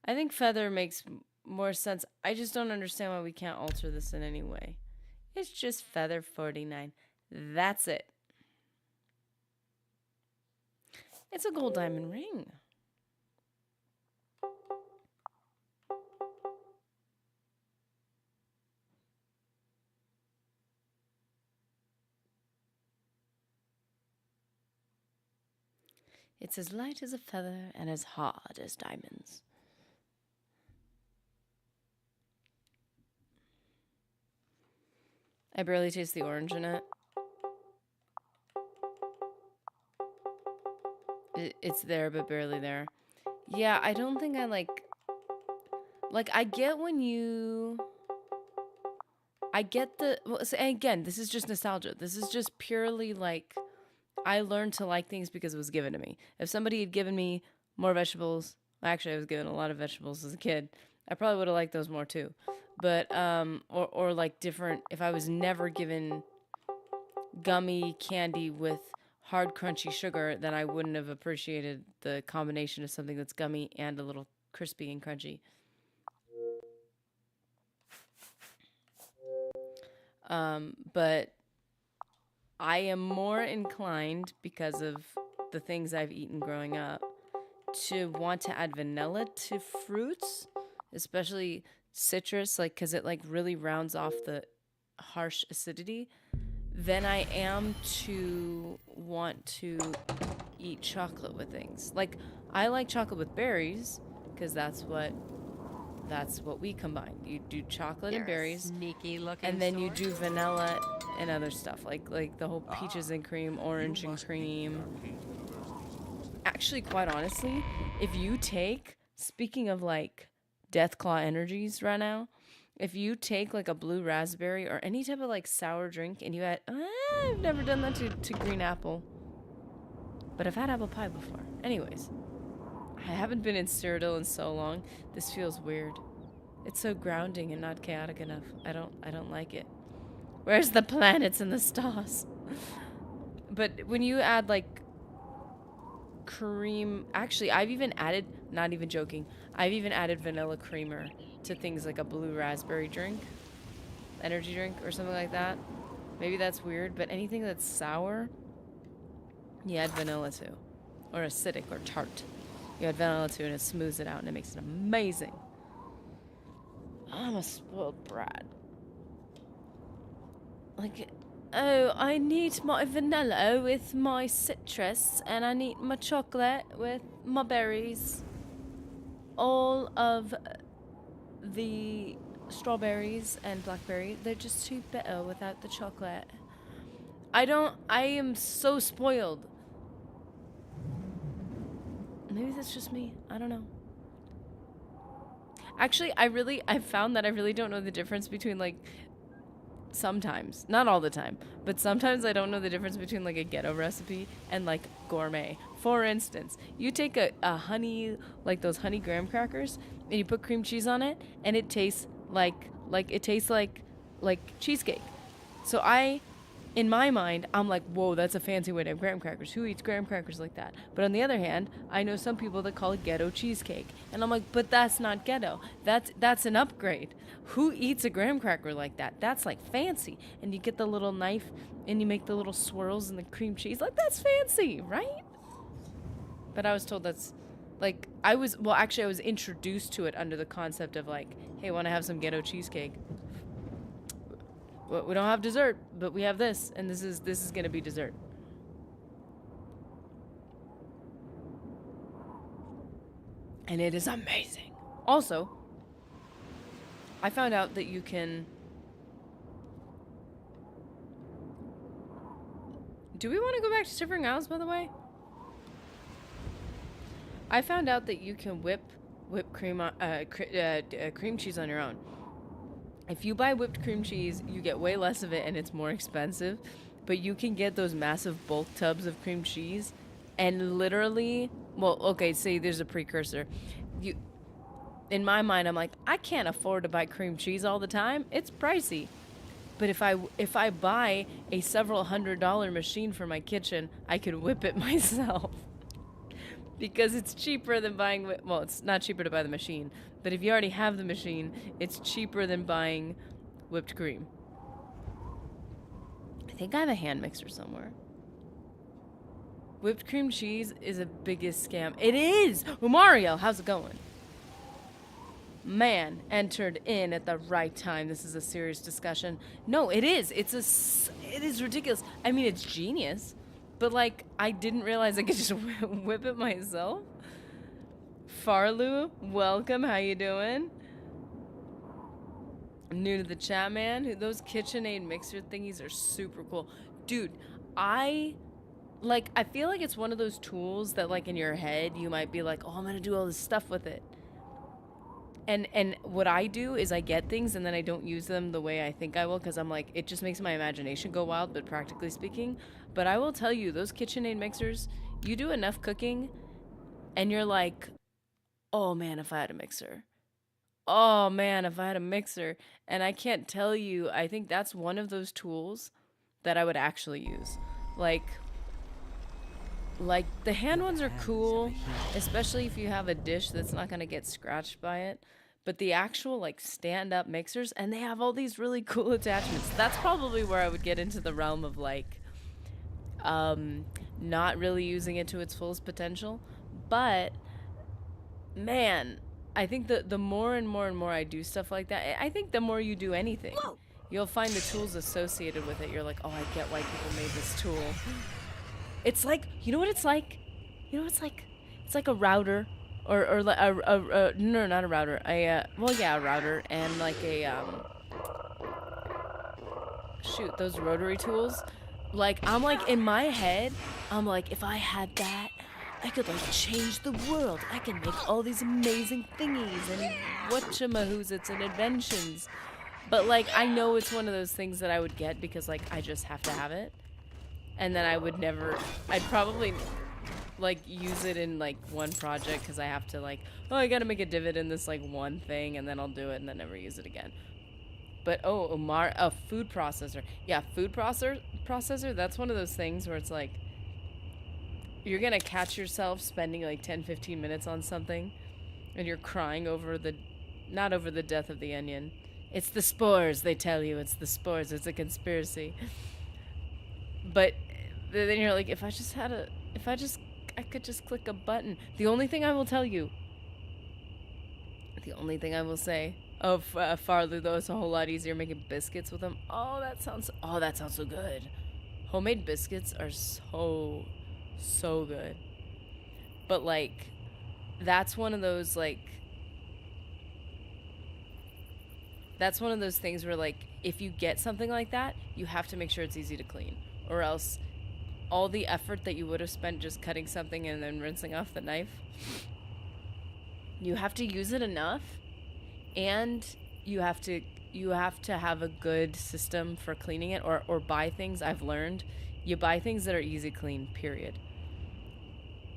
I think feather makes more sense. I just don't understand why we can't alter this in any way. It's just feather 49. That's it. It's a gold diamond ring. It's as light as a feather and as hard as diamonds. I barely taste the orange in it. It's there, but barely there. Yeah, I don't think I like... Like, I get when you... I get the... Well, again, this is just nostalgia. This is just purely, like... I learned to like things because it was given to me. If somebody had given me more vegetables... Actually, I was given a lot of vegetables as a kid. I probably would have liked those more, too. But, or like, different... If I was never given gummy candy with hard, crunchy sugar, then I wouldn't have appreciated the combination of something that's gummy and a little crispy and crunchy. But I am more inclined, because of the things I've eaten growing up, to want to add vanilla to fruits, especially citrus, like, because it like really rounds off the harsh acidity, than I am to want to eat chocolate with things. Like, I like chocolate with berries, because that's what we combine. You do chocolate and berries, sneaky looking, and then you do vanilla and other stuff, like the whole peaches and cream, orange and cream. Actually, quite honestly, if you take, speaking of like Deathclaw energies right now, if you take like a blue raspberry or any type of like sour drink and you add, I've never done that to green apple, but I've had apple pie before. Anyways, I haven't been in Cyrodiil in so long. This feels weird. It's so grounding and not chaotic enough. I don't like it. Where's the planets and the stars? But when you add like cream, actually, I've even added, not even joking, I've even added vanilla creamer to things like a blue raspberry drink, energy drink, or something like that. Maybe that's weird, but anything that's sour, you add vanilla to, or acidic or tart. You add vanilla to, and it smooths it out, and it makes it amazing. I'm a spoiled brat. Like, oh, I need my vanilla with my citrus, and I need my chocolate with my berries. All of the strawberries and blackberry, they're just too bitter without the chocolate. I am so spoiled. Maybe that's just me. I don't know. Actually, I found that I really don't know the difference between, like, sometimes, not all the time, but sometimes I don't know the difference between like a ghetto recipe and like gourmet. For instance, you take a honey, like those honey graham crackers, and you put cream cheese on it, and it tastes like cheesecake. So in my mind, I'm like, whoa, that's a fancy way to have graham crackers. Who eats graham crackers like that? But on the other hand, I know some people that call it ghetto cheesecake. And I'm like, but that's not ghetto. That's an upgrade. Who eats a graham cracker like that? That's like fancy. And you get the little knife and you make the little swirls in the cream cheese. Like, that's fancy, right? But I was told that's like, I was introduced to it under the concept of like, hey, want to have some ghetto cheesecake? We don't have dessert, but we have this, and this is gonna be dessert. And it is amazing. Also, I found out that you can... Do we want to go back to Shivering Isles, by the way? I found out that you can whip cream cheese on your own. If you buy whipped cream cheese, you get way less of it and it's more expensive. But you can get those massive bulk tubs of cream cheese and literally, well, okay, say there's a precursor. In my mind, I'm like, I can't afford to buy cream cheese all the time. It's pricey. But if I buy a several $100 machine for my kitchen, I could whip it myself. Because it's cheaper than buying, well, it's not cheaper to buy the machine, but if you already have the machine, it's cheaper than buying whipped cream. I think I have a hand mixer somewhere. Whipped cream cheese is the biggest scam. It is! Mario, how's it going? Man, entered in at the right time. This is a serious discussion. No, it is. It is ridiculous. I mean, it's genius. But, like, I didn't realize I could just whip it myself. Farloo, welcome. How you doing? New to the chat, man. Those KitchenAid mixer thingies are super cool. Dude, I feel like it's one of those tools that, like, in your head, you might be like, oh, I'm going to do all this stuff with it. And what I do is I get things and then I don't use them the way I think I will because I'm like, it just makes my imagination go wild, but practically speaking. But I will tell you, those KitchenAid mixers, you do enough cooking and you're like, oh man, if I had a mixer. Oh man, if I had a mixer. And I can't tell you, I think that's one of those tools that I would actually use. Like the hand ones are cool, especially if you have a dish that's not going to get scratched by it. But the actual, like, stand-up mixers, and they have all these really cool attachments. That's probably where I would get into the realm of, like, not really using it to its fullest potential. But, man, I think the more and more and more I do stuff like that, I think the more you do anything, you'll find the tools associated with it. You're like, oh, I get why people made this tool. It's like, you know what it's like? You know what it's like? It's like a router. Or no, not a router. A router and like a shoot, those rotary tools. Like, I'm like, in my head, I'm like, if I had that, I could like change the world. I can make all these amazing thingies and whatchamahoozits and inventions. But like, I know it's one of those things that I would get because like I just have to have it, and then I'd probably like use it in like one project because I have to like, oh, I gotta make a divot in this like one thing, and then I'll do it and then never use it again. But a food processor. Yeah, processor. That's one of those things where it's like you're gonna catch yourself spending like 10, 15 minutes on something, and you're crying over not over the death of the onion. It's the spores. They tell you it's the spores. It's a conspiracy. But then you're like, if I could just click a button. The only thing I will tell you, the only thing I will say, farther though, it's a whole lot easier making biscuits with them. That sounds so good. Homemade biscuits are so good. But like, that's one of those things where like, if you get something like that, you have to make sure it's easy to clean, or else all the effort that you would have spent just cutting something and then rinsing off the knife, you have to use it enough, and you have to have a good system for cleaning it, or buy things. I've learned you buy things that are easy clean, period.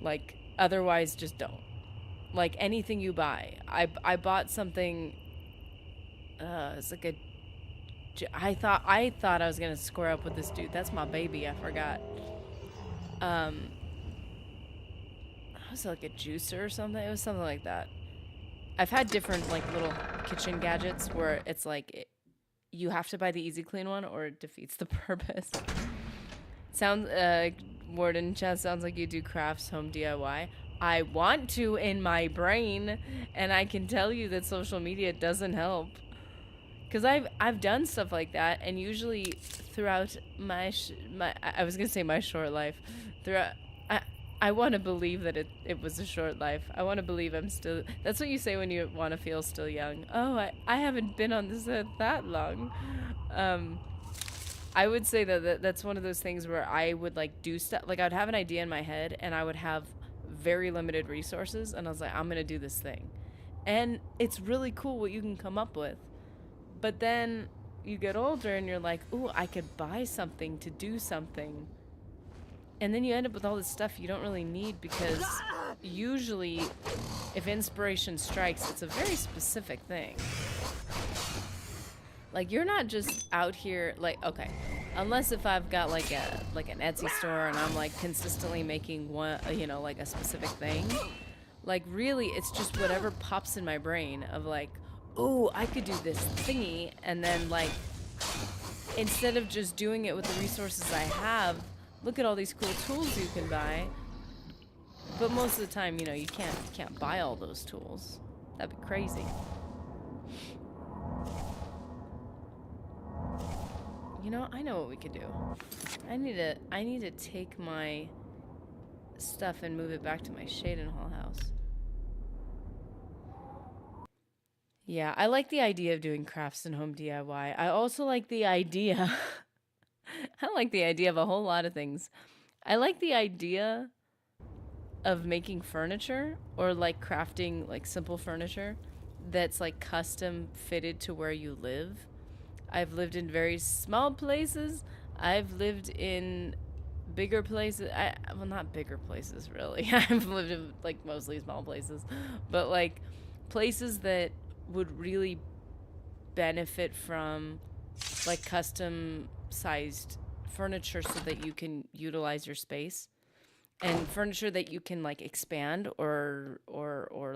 Like, otherwise just don't. Like, anything you buy. I bought something, it's like I thought I was gonna square up with this dude. That's my baby. I forgot. Was it like a juicer or something? It was something like that. I've had different like little kitchen gadgets where it's like you have to buy the easy clean one or it defeats the purpose. Sounds Warden Chat, sounds like you do crafts, home DIY. I want to in my brain, and I can tell you that social media doesn't help. Because I've done stuff like that, and usually throughout my I was gonna say my short life, throughout I want to believe that it was a short life. I want to believe I'm still. That's what you say when you want to feel still young. Oh, I haven't been on this earth that long. I would say that's one of those things where I would like do stuff. Like, I'd have an idea in my head, and I would have very limited resources, and I was like, I'm gonna do this thing, and it's really cool what you can come up with. But then you get older and you're like, ooh, I could buy something to do something. And then you end up with all this stuff you don't really need, because usually if inspiration strikes, it's a very specific thing. Like, you're not just out here, like, okay, unless if I've got like an Etsy store and I'm like consistently making one, like a specific thing. Like, really, it's just whatever pops in my brain of like, oh, I could do this thingy, and then like, instead of just doing it with the resources I have, look at all these cool tools you can buy. But most of the time, you can't buy all those tools. That'd be crazy. I know what we could do. I need to take my stuff and move it back to my Shadenhall house. Yeah, I like the idea of doing crafts and home DIY. I also like the idea. I like the idea of a whole lot of things. I like the idea of making furniture, or like crafting like simple furniture that's like custom fitted to where you live. I've lived in very small places. I've lived in bigger places. Well, not bigger places really. I've lived in like mostly small places, but like places that would really benefit from like custom sized furniture so that you can utilize your space, and furniture that you can like expand or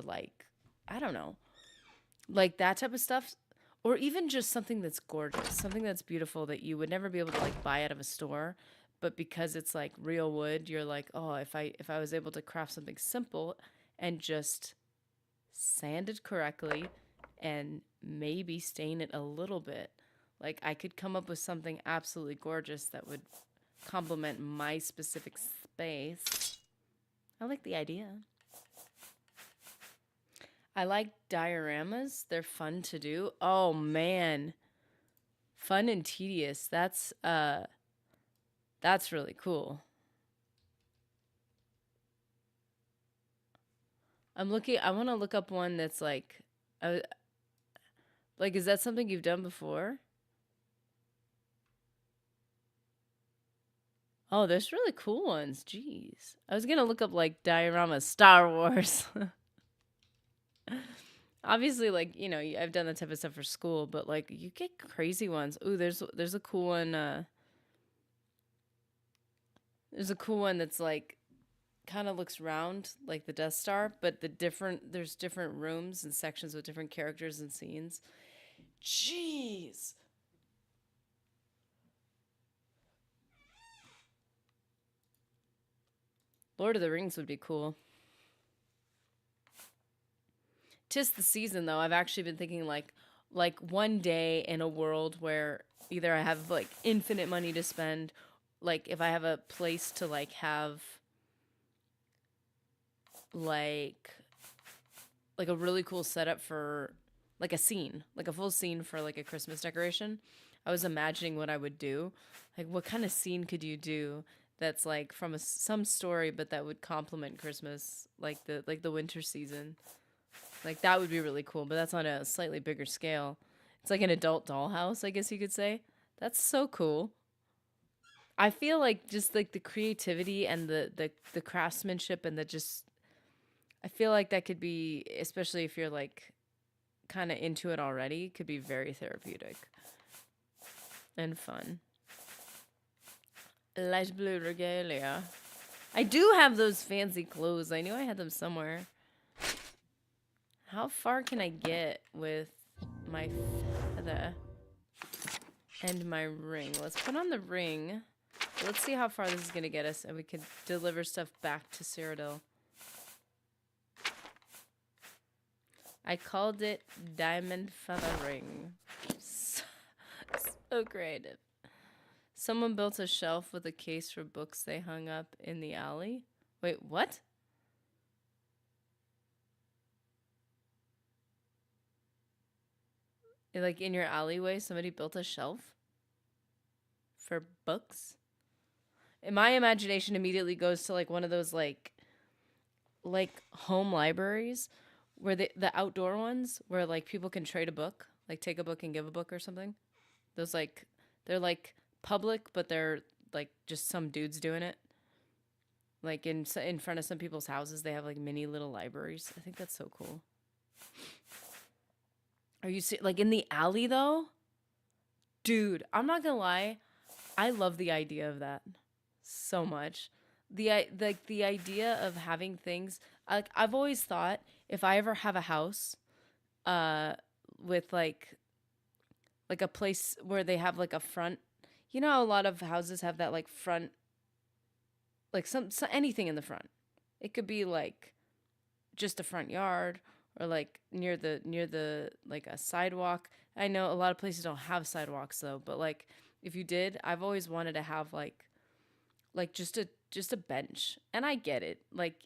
like, I don't know, like that type of stuff, or even just something that's gorgeous, something that's beautiful that you would never be able to like buy out of a store, but because it's like real wood, you're like, oh, if I was able to craft something simple and just sand it correctly and maybe stain it a little bit, like I could come up with something absolutely gorgeous that would complement my specific space. I like the idea. I like dioramas. They're fun to do. Oh man. Fun and tedious. That's really cool. I want to look up one that's like is that something you've done before? Oh, there's really cool ones. Jeez. I was going to look up like diorama Star Wars. Obviously, like, you know, I've done that type of stuff for school, but like you get crazy ones. Ooh, there's a cool one. There's a cool one that's like kind of looks round like the Death Star, but there's different rooms and sections with different characters and scenes. Jeez. Lord of the Rings would be cool. 'Tis the season though. I've actually been thinking like one day in a world where either I have like infinite money to spend, like if I have a place to like have like a really cool setup for like a scene, like a full scene for like a Christmas decoration. I was imagining what I would do. Like what kind of scene could you do that's like from some story but that would complement Christmas, like the winter season. Like that would be really cool, but that's on a slightly bigger scale. It's like an adult dollhouse, I guess you could say. That's so cool. I feel like just like the creativity and the craftsmanship and the just I feel like that could be, especially if you're like kind of into it already, could be very therapeutic and fun. Light blue regalia. I do have those fancy clothes. I knew I had them somewhere. How far can I get with my feather and my ring? Let's put on the ring. Let's see how far this is going to get us, and we could deliver stuff back to Cyrodiil. I called it Diamond Feather Ring. So creative. Someone built a shelf with a case for books they hung up in the alley. Wait, what? Like in your alleyway, somebody built a shelf for books? And my imagination immediately goes to like one of those like home libraries where the outdoor ones where like people can trade a book, like take a book and give a book or something. Those like they're like public, but they're like just some dudes doing it. Like in front of some people's houses, they have like mini little libraries. I think that's so cool. Are you like in the alley though? Dude, I'm not gonna lie, I love the idea of that so much. The idea of having things like I've always thought if I ever have a house, with like a place where they have like a front, you know how a lot of houses have that like front, like anything in the front. It could be like just a front yard or like near the like a sidewalk. I know a lot of places don't have sidewalks though, but like if you did, I've always wanted to have like just a bench. And I get it. Like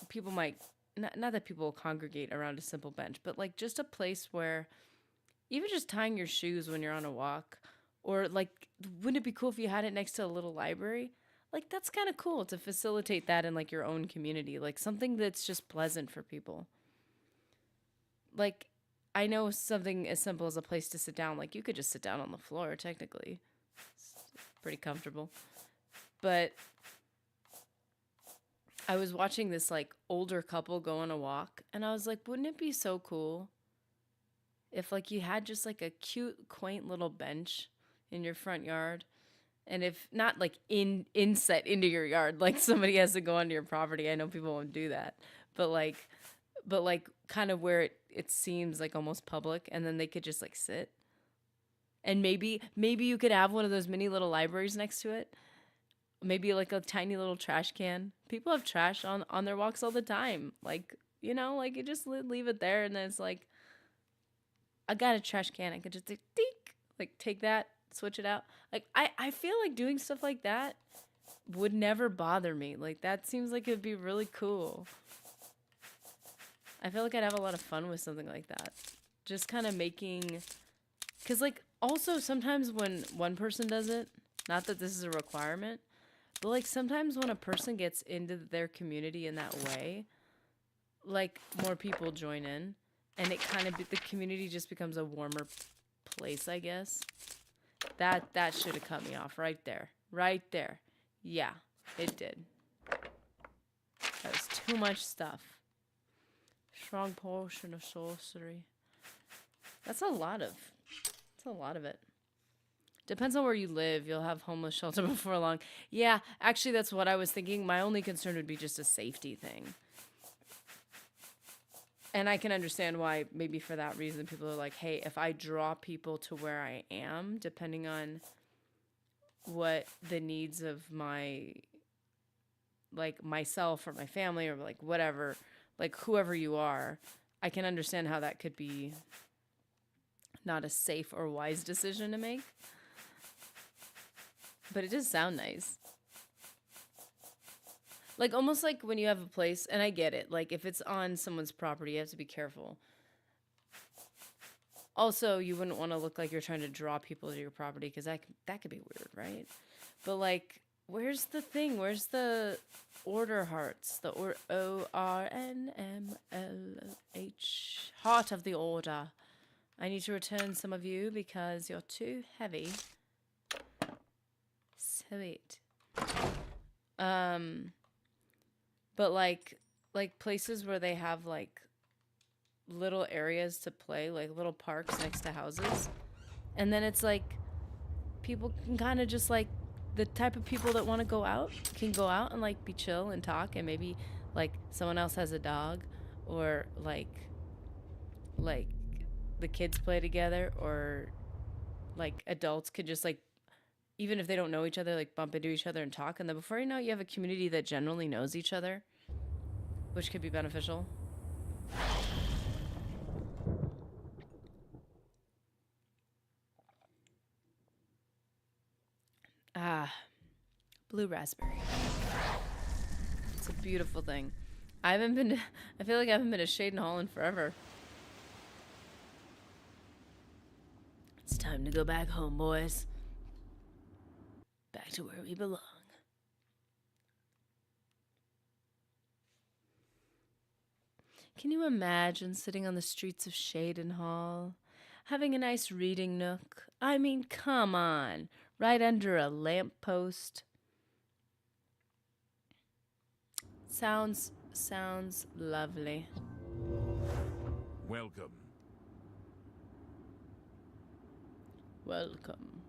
people might not that people will congregate around a simple bench, but like just a place where even just tying your shoes when you're on a walk, or like wouldn't it be cool if you had it next to a little library? Like that's kind of cool to facilitate that in like your own community, like something that's just pleasant for people. Like I know something as simple as a place to sit down, like you could just sit down on the floor technically. It's pretty comfortable. But I was watching this like older couple go on a walk and I was like, wouldn't it be so cool if like you had just like a cute, quaint little bench in your front yard? And if not like inset into your yard, like somebody has to go onto your property. I know people won't do that. But like kind of where it seems like almost public, and then they could just like sit. And maybe you could have one of those mini little libraries next to it. Maybe like a tiny little trash can. People have trash on their walks all the time. Like, you know, like you just leave it there and then it's like, I got a trash can. I could just like take that, switch it out. Like I feel like doing stuff like that would never bother me. Like that seems like it'd be really cool. I feel like I'd have a lot of fun with something like that. Just kind of making, cuz like also sometimes when one person does it, not that this is a requirement, but like sometimes when a person gets into their community in that way, like more people join in and it kind of the community just becomes a warmer place, I guess. That should have cut me off right there. Right there. Yeah, it did. That was too much stuff. Strong portion of sorcery. That's a lot of. That's a lot of it. Depends on where you live. You'll have homeless shelter before long. Yeah, actually, that's what I was thinking. My only concern would be just a safety thing. And I can understand why, maybe for that reason, people are like, hey, if I draw people to where I am, depending on what the needs of my, like, myself or my family or, like, whatever, like, whoever you are, I can understand how that could be not a safe or wise decision to make. But it does sound nice. Like, almost like when you have a place, and I get it, like, if it's on someone's property, you have to be careful. Also, you wouldn't want to look like you're trying to draw people to your property, because that could be weird, right? But, like, where's the thing? Where's the order hearts? The ORNMLH. Heart of the order. I need to return some of you because you're too heavy. Sweet. But like places where they have like little areas to play, like little parks next to houses. And then it's like people can kind of just like the type of people that want to go out can go out and like be chill and talk, and maybe like someone else has a dog, or like the kids play together, or like adults could just like, even if they don't know each other, like bump into each other and talk. And then before you know it, you have a community that generally knows each other, which could be beneficial. Ah, blue raspberry. It's a beautiful thing. I feel like I haven't been to Shade and Hall in forever. It's time to go back home, boys. Back to where we belong. Can you imagine sitting on the streets of Shade and Hall, having a nice reading nook? I mean, come on. Right under a lamppost. Sounds lovely. Welcome. Welcome.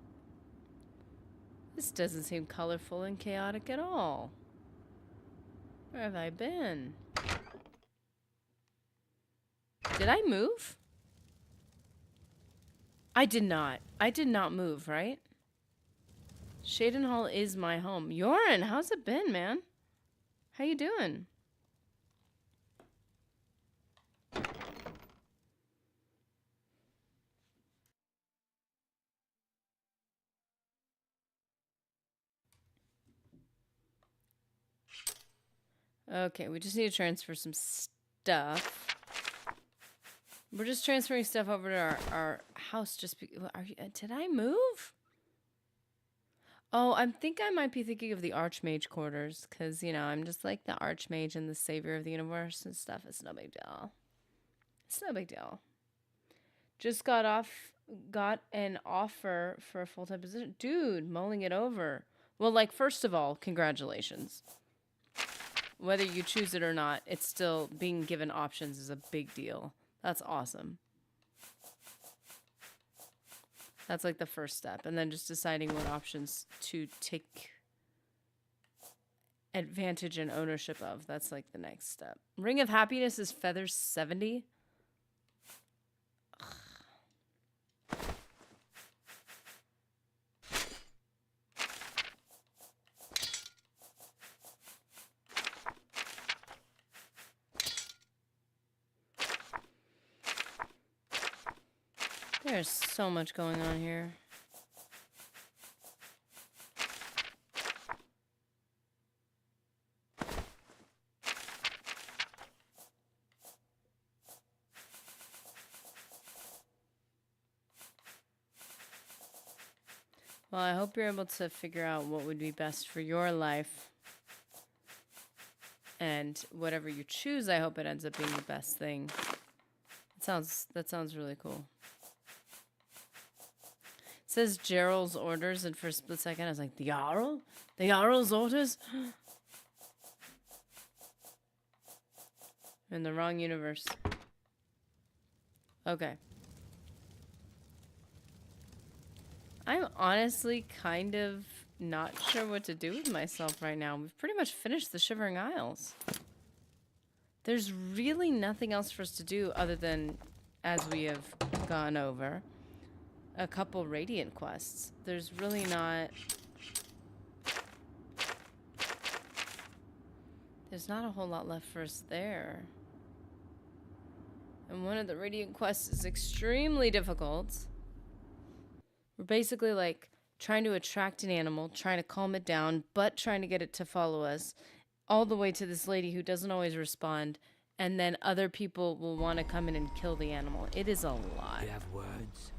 This doesn't seem colorful and chaotic at all. Where have I been? Did I move? I did not. I did not move, right? Shaden Hall is my home. Yorin, how's it been, man? How you doing? Okay, we just need to transfer some stuff. We're just transferring stuff over to our house. Did I move? Oh, I think I might be thinking of the Archmage quarters, because, you know, I'm just like the Archmage and the Savior of the Universe and stuff. It's no big deal. It's no big deal. Just got an offer for a full-time position. Dude, mulling it over. Well, like, first of all, congratulations. Whether you choose it or not, it's still being given options is a big deal. That's awesome. That's like the first step. And then just deciding what options to take advantage and ownership of. That's like the next step. Ring of Happiness is Feathers 70. There's so much going on here. Well, I hope you're able to figure out what would be best for your life. And whatever you choose, I hope it ends up being the best thing. That sounds really cool. It says Gerald's orders, and for a split second I was like, the Jarl? The Jarl's orders? In the wrong universe. Okay. I'm honestly kind of not sure what to do with myself right now. We've pretty much finished the Shivering Isles. There's really nothing else for us to do other than, as we have gone over, a couple Radiant quests. There's really not... There's not a whole lot left for us there. And one of the Radiant quests is extremely difficult. We're basically like trying to attract an animal, trying to calm it down, but trying to get it to follow us all the way to this lady who doesn't always respond. And then other people will want to come in and kill the animal. It is a lot. You have words?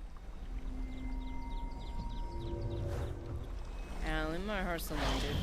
Leave my horse alone, dude.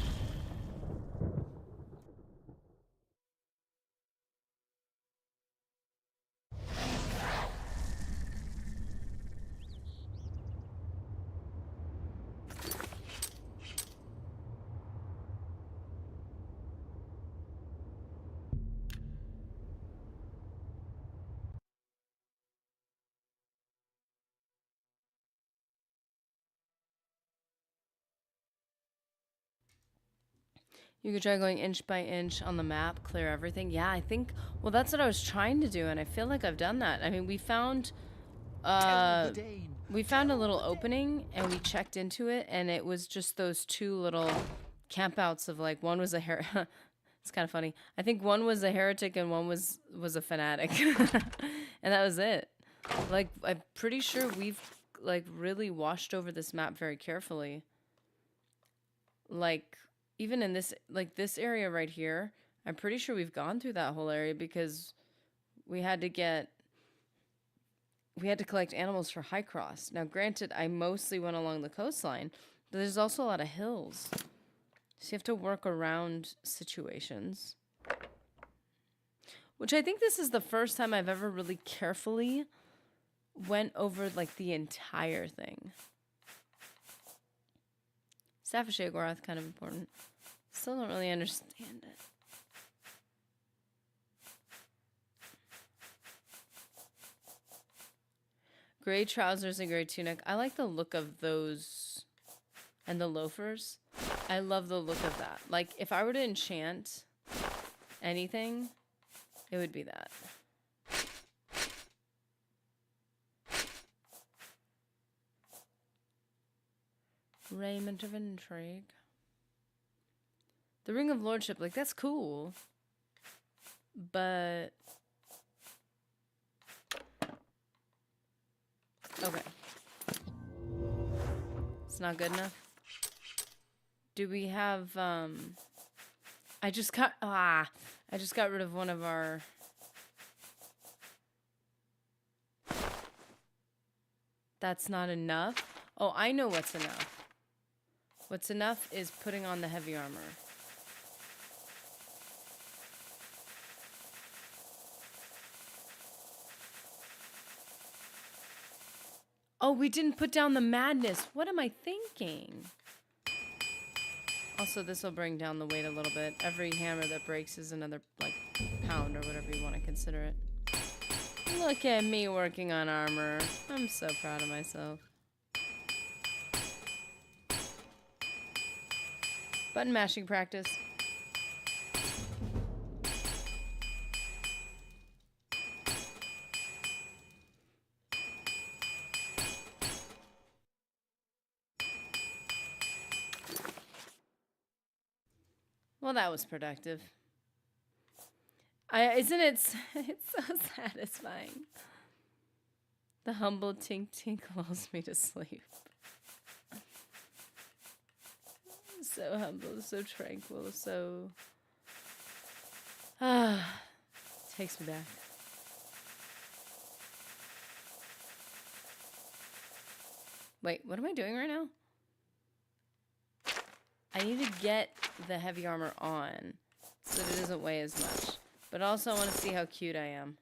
You could try going inch by inch on the map, clear everything. Yeah, I think, well, that's what I was trying to do, and I feel like I've done that. I mean, we found a little opening, and we checked into it, and it was just those two little campouts of, like, one was a it's kind of funny. I think one was a heretic and one was a fanatic. And that was it. Like, I'm pretty sure we've, like, really washed over this map very carefully. Like... Even in this, like this area right here, I'm pretty sure we've gone through that whole area because we had to collect animals for High Cross. Now, granted, I mostly went along the coastline, but there's also a lot of hills. So you have to work around situations. Which I think this is the first time I've ever really carefully went over, like, the entire thing. Staff of Sheogorath, kind of important. Still don't really understand it. Gray trousers and gray tunic. I like the look of those. And the loafers. I love the look of that. Like, if I were to enchant anything, it would be that. Raiment of Intrigue. The Ring of Lordship, like, that's cool. But... Okay. It's not good enough. Do we have, I just got rid of one of our... That's not enough? Oh, I know what's enough. What's enough is putting on the heavy armor. Oh, we didn't put down the madness. What am I thinking? Also, this will bring down the weight a little bit. Every hammer that breaks is another, like, pound or whatever you want to consider it. Look at me working on armor. I'm so proud of myself. Button mashing practice. Well, that was productive. Isn't it? It's so satisfying. The humble tink tink lulls me to sleep. So humble, so tranquil, so... takes me back. Wait, what am I doing right now? I need to get the heavy armor on so that it doesn't weigh as much. But also I want to see how cute I am.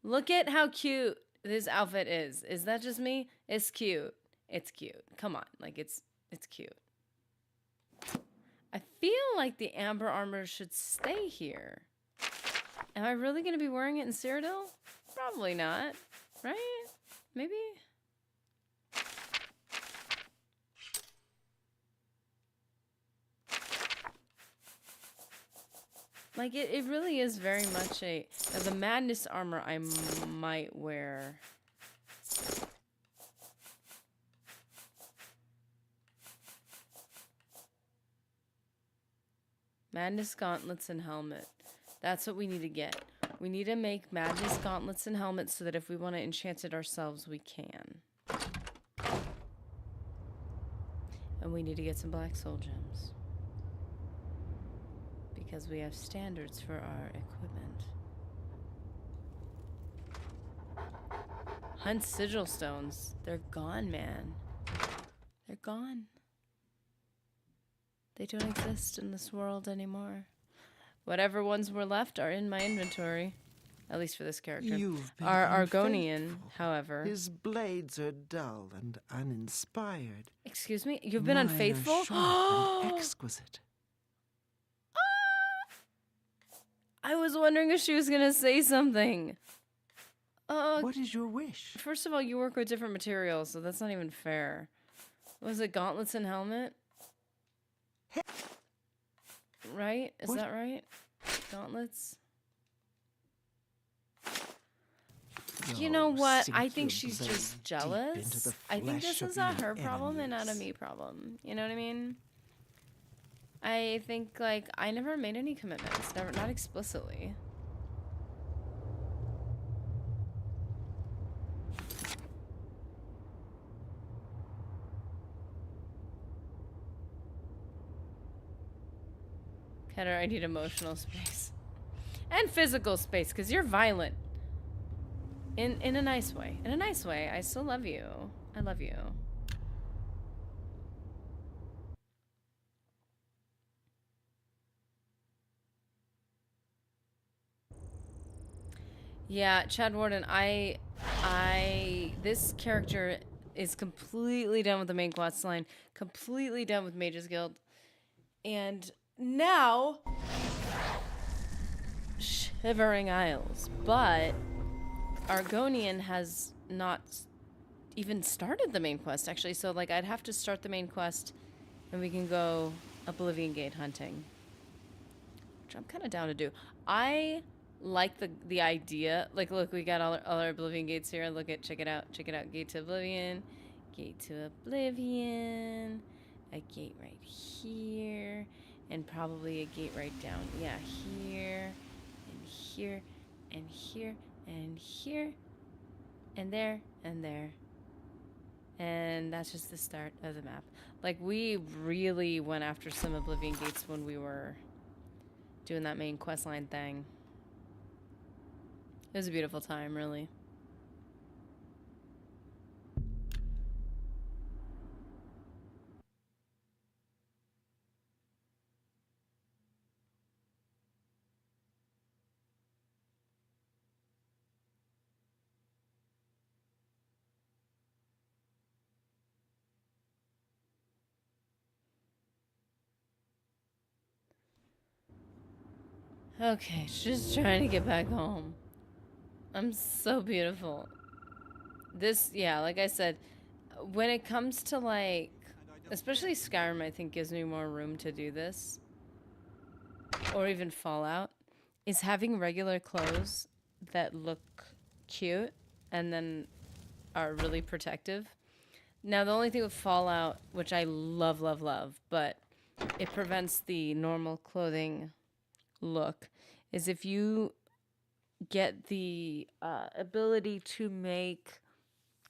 Look at how cute this outfit is. Is that just me? It's cute. It's cute. Come on. Like, it's cute. I feel like the amber armor should stay here. Am I really going to be wearing it in Cyrodiil? Probably not. Right? Maybe? Like, it really is very much a... Now, the Madness armor I might wear. Madness gauntlets and helmet. That's what we need to get. We need to make Madness gauntlets and helmets so that if we want to enchant it ourselves, we can. And we need to get some Black Soul gems. Because we have standards for our equipment. Hunt sigil stones. They're gone, man. They're gone. They don't exist in this world anymore. Whatever ones were left are in my inventory. At least for this character. You've been Our Argonian, unfaithful. however. His blades are dull and uninspired. Excuse me? You've been Mine are unfaithful? sharp and exquisite. I was wondering if she was going to say something. What is your wish? First of all, you work with different materials, so that's not even fair. Was it gauntlets and helmet? Right? Is What? that right? Gauntlets? You know what? sink I think your she's blade just deep jealous. into the I think flesh this of is a your her problem and not a enemies. me problem. You know what I mean? I think, like, I never made any commitments. Never, not explicitly. Keter, I need emotional space. And physical space, because you're violent. In a nice way. In a nice way. I still love you. I love you. Yeah, Chad Warden, this character is completely done with the main quest line, completely done with Mages Guild, and now Shivering Isles, but Argonian has not even started the main quest, actually, so, like, I'd have to start the main quest, and we can go Oblivion Gate hunting, which I'm kind of down to do. I like the idea. Like, look, we got all our Oblivion gates here. Look at, check it out, Gate to Oblivion, a gate right here, and probably a gate right down, yeah, here, and here, and here, and here, and there, and there. And that's just the start of the map. Like, we really went after some Oblivion gates when we were doing that main questline thing. It was a beautiful time, really. Okay, just trying to get back home. I'm so beautiful. This, yeah, like I said, when it comes to, like, especially Skyrim, I think gives me more room to do this. Or even Fallout, is having regular clothes that look cute and then are really protective. Now, the only thing with Fallout, which I love, love, love, but it prevents the normal clothing look, is if you get the ability to make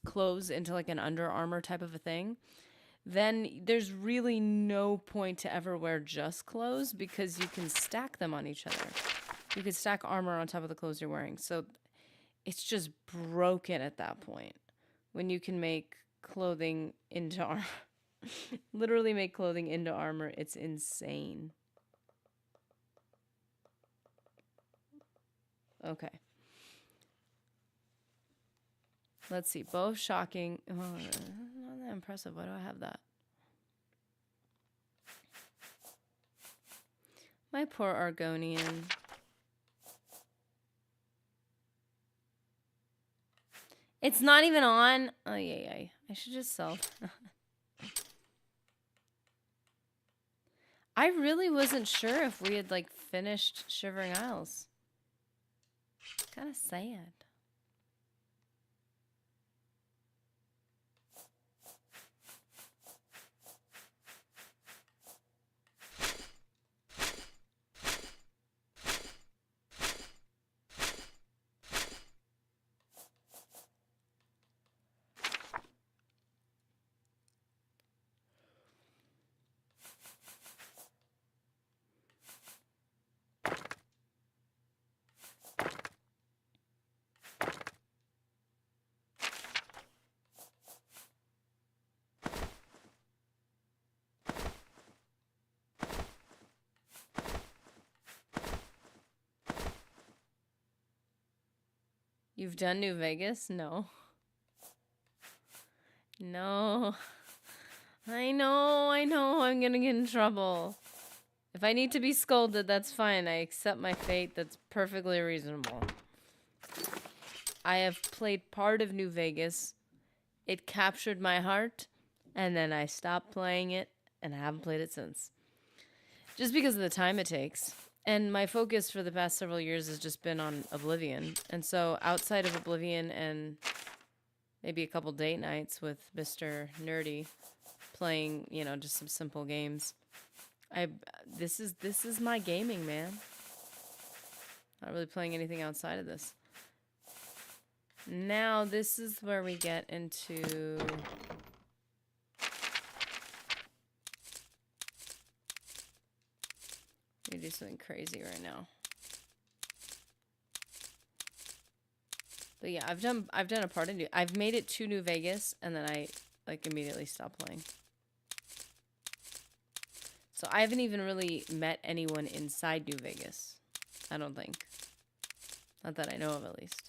clothes into, like, an Under Armour type of a thing, then there's really no point to ever wear just clothes because you can stack them on each other. You can stack armor on top of the clothes you're wearing. So it's just broken at that point when you can make clothing into armor. Literally make clothing into armor. It's insane. Okay. Let's see. Both shocking. Oh, not that impressive. Why do I have that? My poor Argonian. It's not even on. Oh, yeah. I should just sell. I really wasn't sure if we had, like, finished Shivering Isles. Kind of sad. You've done New Vegas? No. No. I know. I'm gonna get in trouble. If I need to be scolded, that's fine. I accept my fate. That's perfectly reasonable. I have played part of New Vegas. It captured my heart, and then I stopped playing it, and I haven't played it since. Just because of the time it takes. And my focus for the past several years has just been on Oblivion. And so outside of Oblivion and maybe a couple date nights with Mr. Nerdy playing, you know, just some simple games. This is my gaming, man. Not really playing anything outside of this. Now this is where we get into we do something crazy right now. But yeah, I've done a part of I've made it to New Vegas and then I like immediately stopped playing. So I haven't even really met anyone inside New Vegas. I don't think. Not that I know of, at least.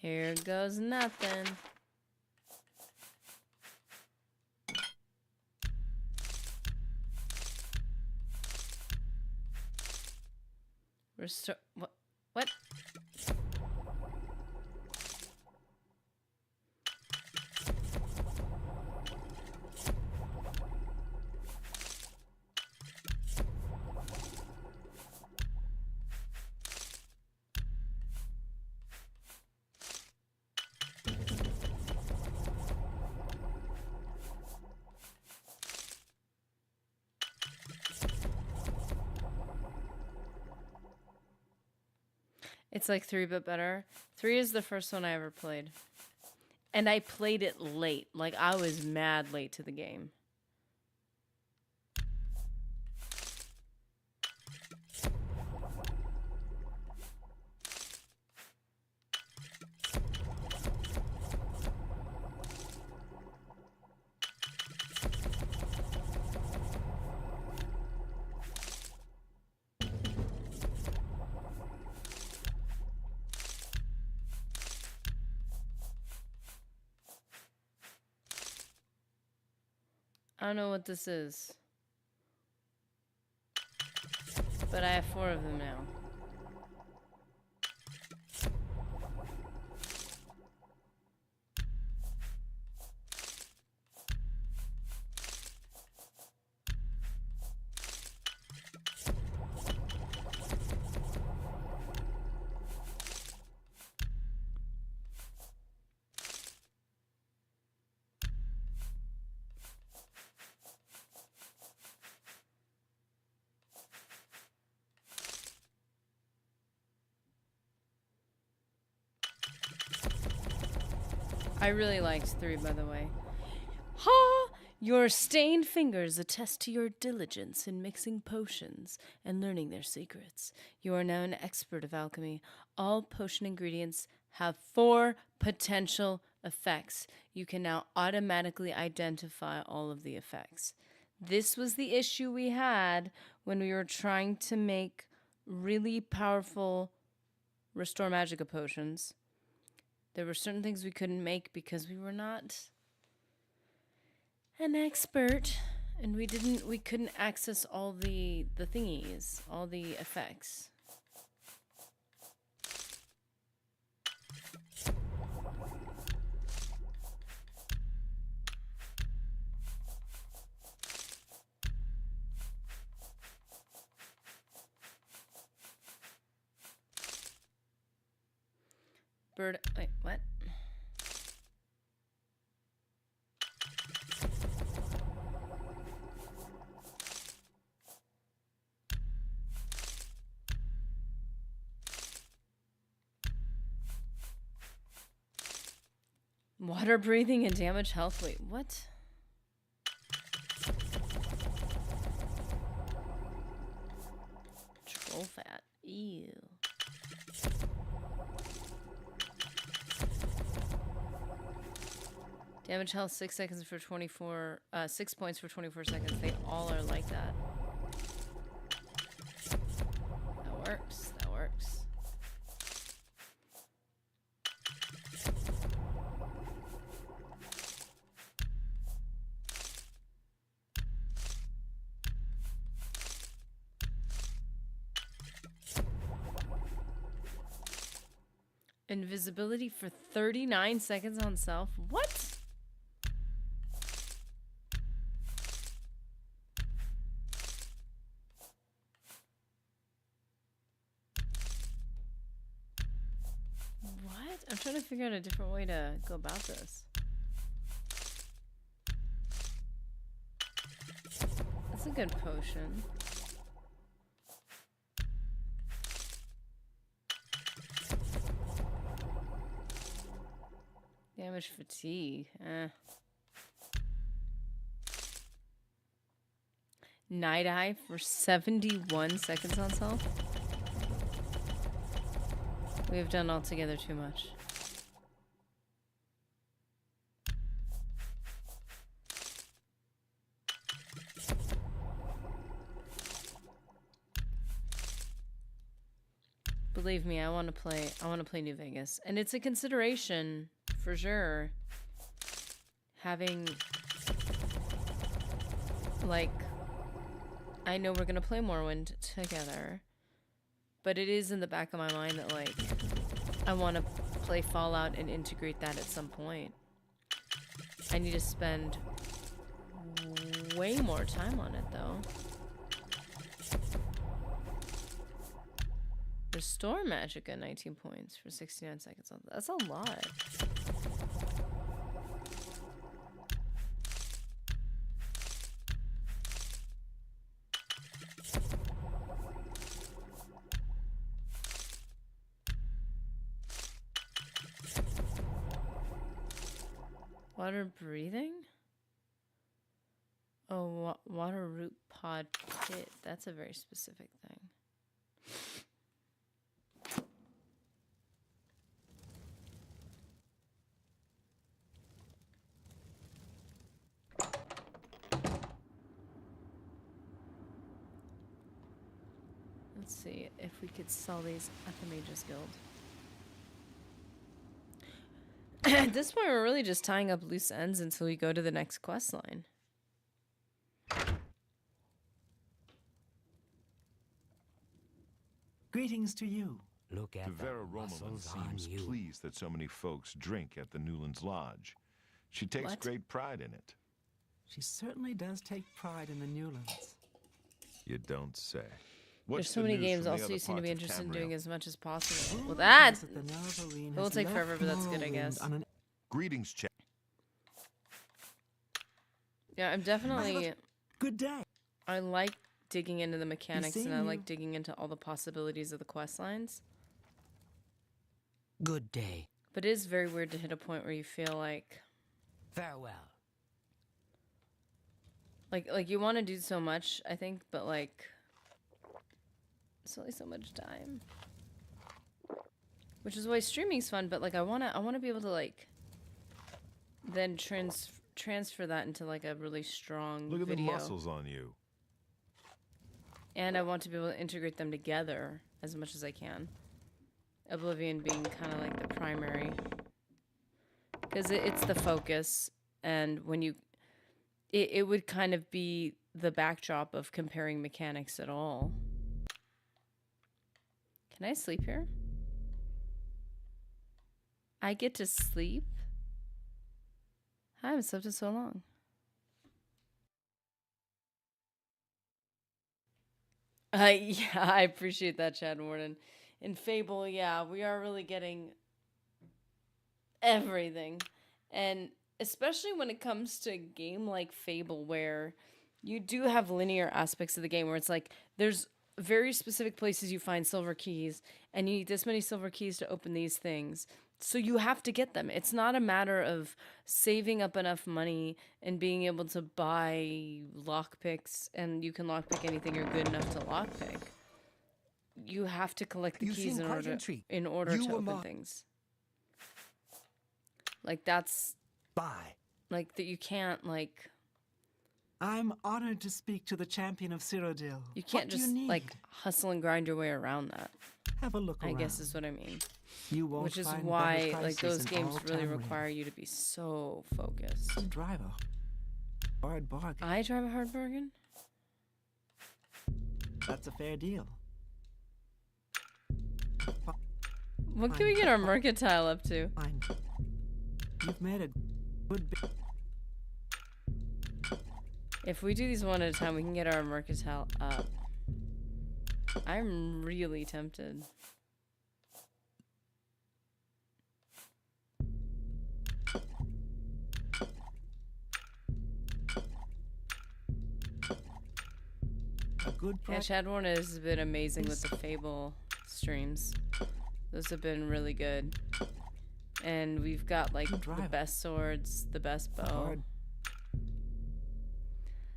Here goes nothing. Restore. What? What? It's like 3 but better. 3 is the first one I ever played. And I played it late. Like, I was mad late to the game. I don't know what this is. But I have 4 of them now. I really liked 3, by the way. Ha! Your stained fingers attest to your diligence in mixing potions and learning their secrets. You are now an expert of alchemy. All potion ingredients have 4 potential effects. You can now automatically identify all of the effects. This was the issue we had when we were trying to make really powerful restore magica potions. There were certain things we couldn't make because we were not an expert, and we couldn't access all the thingies, all the effects. Wait, what? Water breathing and damage health. Wait, what? Troll fat. Ew. Damage health 6 seconds for 24. 6 points for 24 seconds. They all are like that. That works. That works. Invisibility for 39 seconds on self? What? What? I'm trying to figure out a different way to go about this. That's a good potion. Damage fatigue. Night Eye for 71 seconds on self. We have done altogether too much. Believe me, I want to play New Vegas, and it's a consideration for sure. Having, like, I know we're gonna play Morrowind together, but it is in the back of my mind that, like, I want to play Fallout and integrate that at some point. I need to spend way more time on it, though. Restore Magicka 19 points for 69 seconds. That's a lot. Water breathing? Oh, water root pod pit. That's a very specific thing. Let's see if we could sell these at the Mages Guild. At this point, we're really just tying up loose ends until we go to the next quest line. Greetings to you. Look at the Vera Romovan muscles on seems you. pleased that so many folks drink at the Newlands Lodge. She takes What? great pride in it. She certainly does take pride in the Newlands. You don't say. There's What's so the many news games. from the Also, other you seem to be parts of interested in doing Tamriel? as much as possible. Well, Rumor that has it the Nerevarine it will has take left forever, but that's good, I Morrowind guess. on an Greetings, Chat. Yeah, I'm definitely. good day. I like digging into the mechanics, and I seeing like you. digging into all the possibilities of the quest lines. Good day. But it is very weird to hit a point where you feel like Farewell. you want to do so much, I think, but like it's only so much time. Which is why streaming's fun, but like I wanna be able to like then transfer that into like a really strong Look at video. the muscles on you. And I want to be able to integrate them together as much as I can. Oblivion being kind of like the primary. Because it's the focus, and when you... It would kind of be the backdrop of comparing mechanics at all. Can I sleep here? I get to sleep? I haven't slept in so long. Yeah, I appreciate that, Chad Warden. In Fable, yeah, we are really getting everything. And especially when it comes to a game like Fable, where you do have linear aspects of the game, where it's like, there's very specific places you find silver keys, and you need this many silver keys to open these things. So you have to get them. It's not a matter of saving up enough money and being able to buy lockpicks, and you can lockpick anything you're good enough to lockpick. You have to collect the keys in order to open things. Like, that's... Bye. Like, that you can't, like... I'm honored to speak to the champion of Cyrodiil. You can't just, like, hustle and grind your way around that. Have a look around. I guess is what I mean. You won't Which is find why, better like, those prices in games all really Tamriel. require you to be so focused. You drive a hard bargain. I drive a hard bargain? That's a fair deal. What can we get our mercantile up to? Fine. You've made a good bit. If we do these one at a time, we can get our mercantile up. I'm really tempted. A good Yeah, price. Chad Warner has been amazing with the Fable streams. Those have been really good. And we've got, like, the best swords, the best bow. Hard.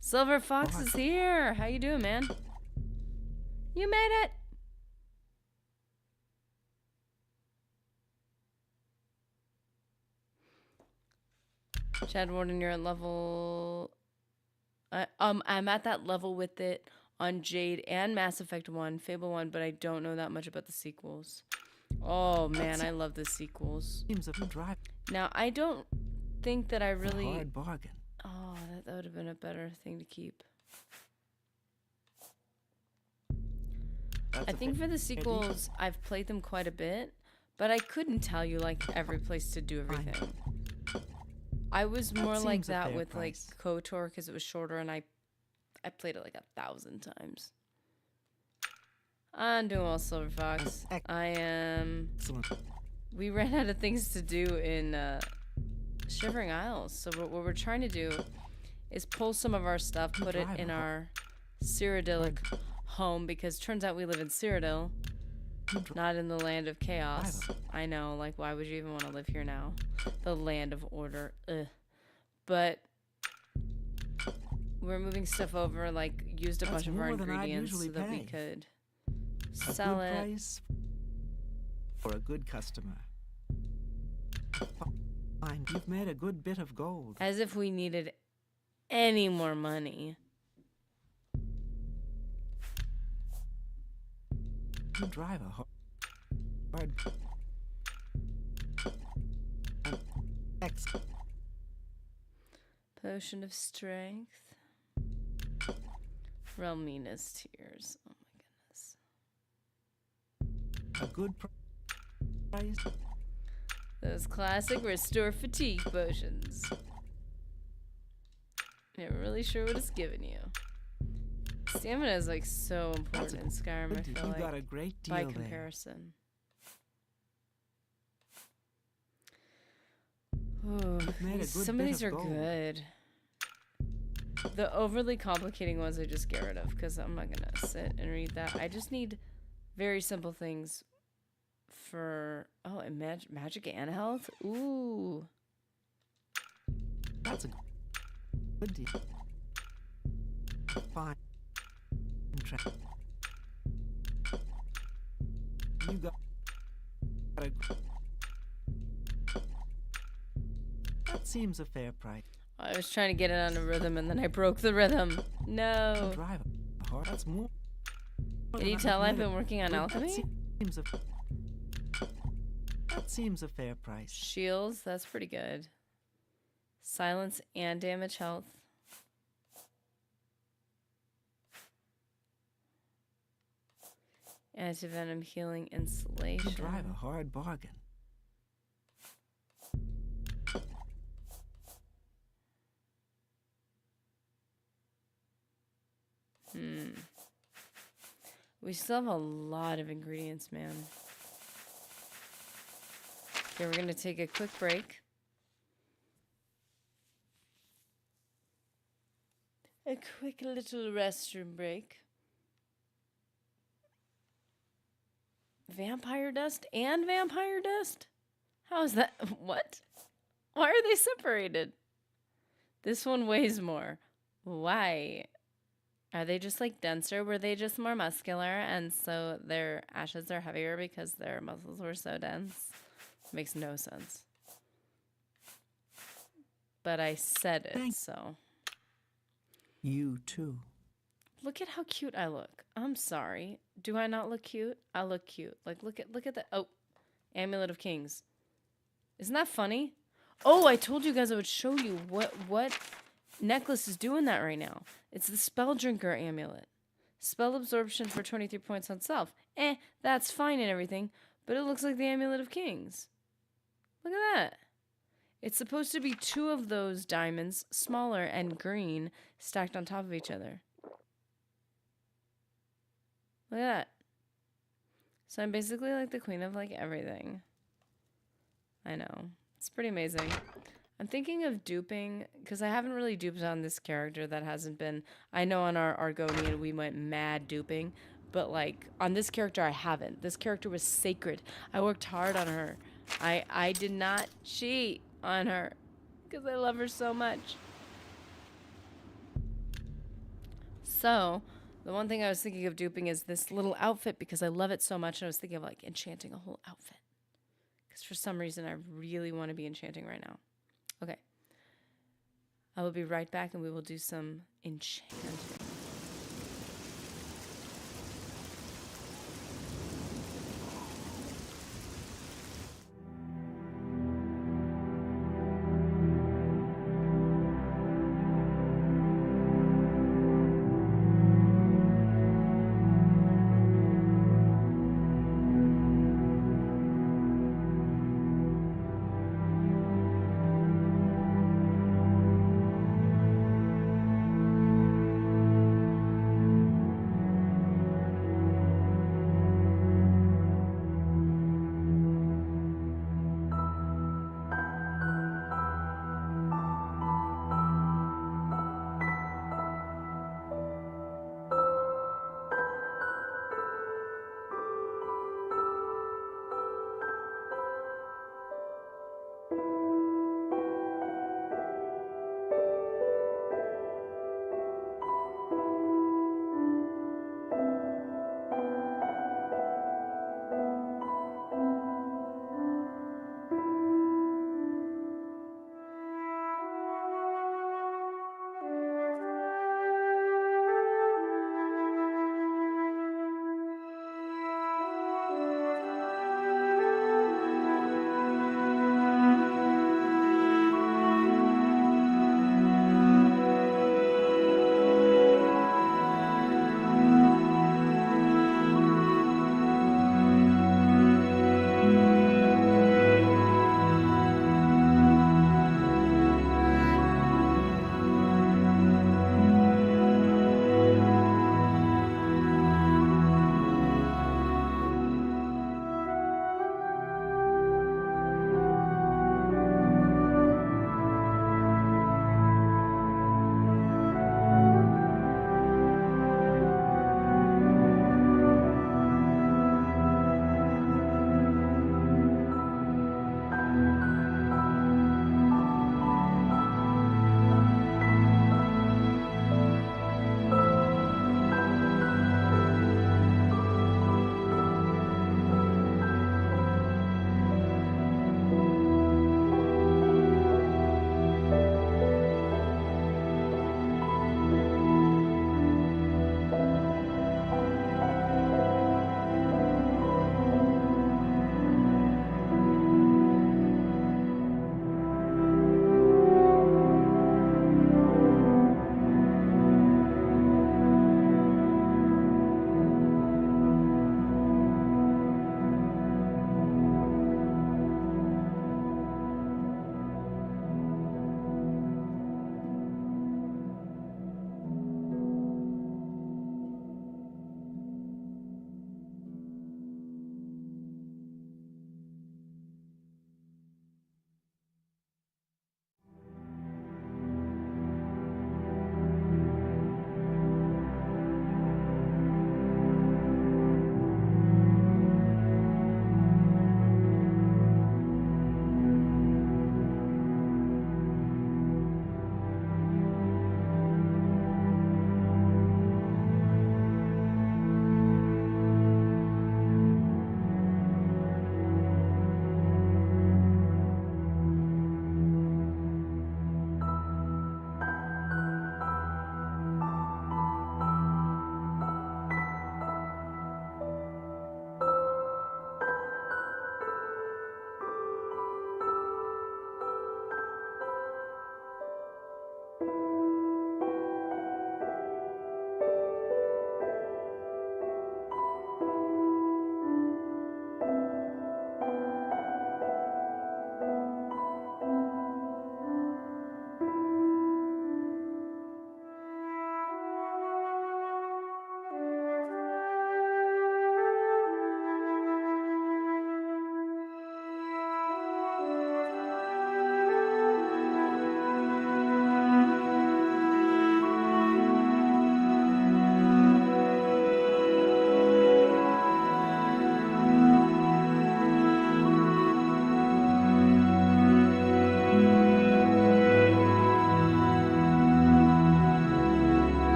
Silver Fox Hard. is here! How you doing, man? You made it! Chad Warden, you're at level... I'm at that level with it on Jade and Mass Effect 1, Fable 1, but I don't know that much about the sequels. Oh, man, I love the sequels. Seems a drive. Now, I don't think that I really... A hard bargain. Oh, that would have been a better thing to keep. That's I a think fair for the deal. sequels, I've played them quite a bit, but I couldn't tell you, like, every place to do everything. I was That more like seems a that fair with, like, price. KOTOR because it was shorter, and I played it, like, 1,000 times. I'm doing well, Silver Fox. I am... Excellent. We ran out of things to do in Shivering Isles, so what we're trying to do is pull some of our stuff, put it in our Cyrodiilic home, because turns out we live in Cyrodiil, not in the land of chaos. I know, like, why would you even want to live here now? The land of order. Ugh. But we're moving stuff over, like, used a bunch of our more than I'd ingredients so usually that we pay. could A sell good it. price for a good customer. Fine. You've made a good bit of gold. As if we needed any more money. You drive a hard... Excellent. Potion of strength. Realmina's tears. Oh my goodness. A good price. Those classic restore fatigue potions. Not really sure what it's giving you. Stamina is, like, so important in Skyrim, I feel You like, got a great deal by there. comparison. Ooh, made a good some of bit these of are gold. good. The overly complicating ones I just get rid of, because I'm not gonna sit and read that. I just need very simple things for... Oh, and magic and health? Ooh. That's a good deal. Fine. You got a... That seems a fair price. I was trying to get it on a rhythm, and then I broke the rhythm. No. Drive a hard. That's more. Can you tell I've been working on alchemy? Seems a... That seems a fair price. Shields, that's pretty good. Silence and damage health. Anti-venom healing You insulation. drive a hard bargain. We still have a lot of ingredients, man. Okay, we're going to take a quick break. A quick little restroom break. Vampire dust and vampire dust? How is that? What? Why are they separated? This one weighs more. Why? Are they just like denser? Were they just more muscular and so their ashes are heavier because their muscles were so dense? Makes no sense. But I said it, so. You too. Look at how cute I look. I'm sorry. Do I not look cute? I look cute. Like look at the Amulet of Kings. Isn't that funny? Oh, I told you guys I would show you what necklace is doing that right now. It's the Spell Drinker amulet. Spell absorption for 23 points on self. That's fine and everything, but it looks like the Amulet of Kings. Look at that. It's supposed to be 2 of those diamonds, smaller and green, stacked on top of each other. Look at that. So I'm basically like the queen of like everything. I know. It's pretty amazing. I'm thinking of duping, because I haven't really duped on this character that hasn't been... I know on our Argonian we went mad duping, but like on this character I haven't. This character was sacred. I worked hard on her. I did not cheat on her because I love her so much. So, the one thing I was thinking of duping is this little outfit because I love it so much, and I was thinking of like enchanting a whole outfit. Because for some reason I really want to be enchanting right now. Okay. I will be right back and we will do some enchanting.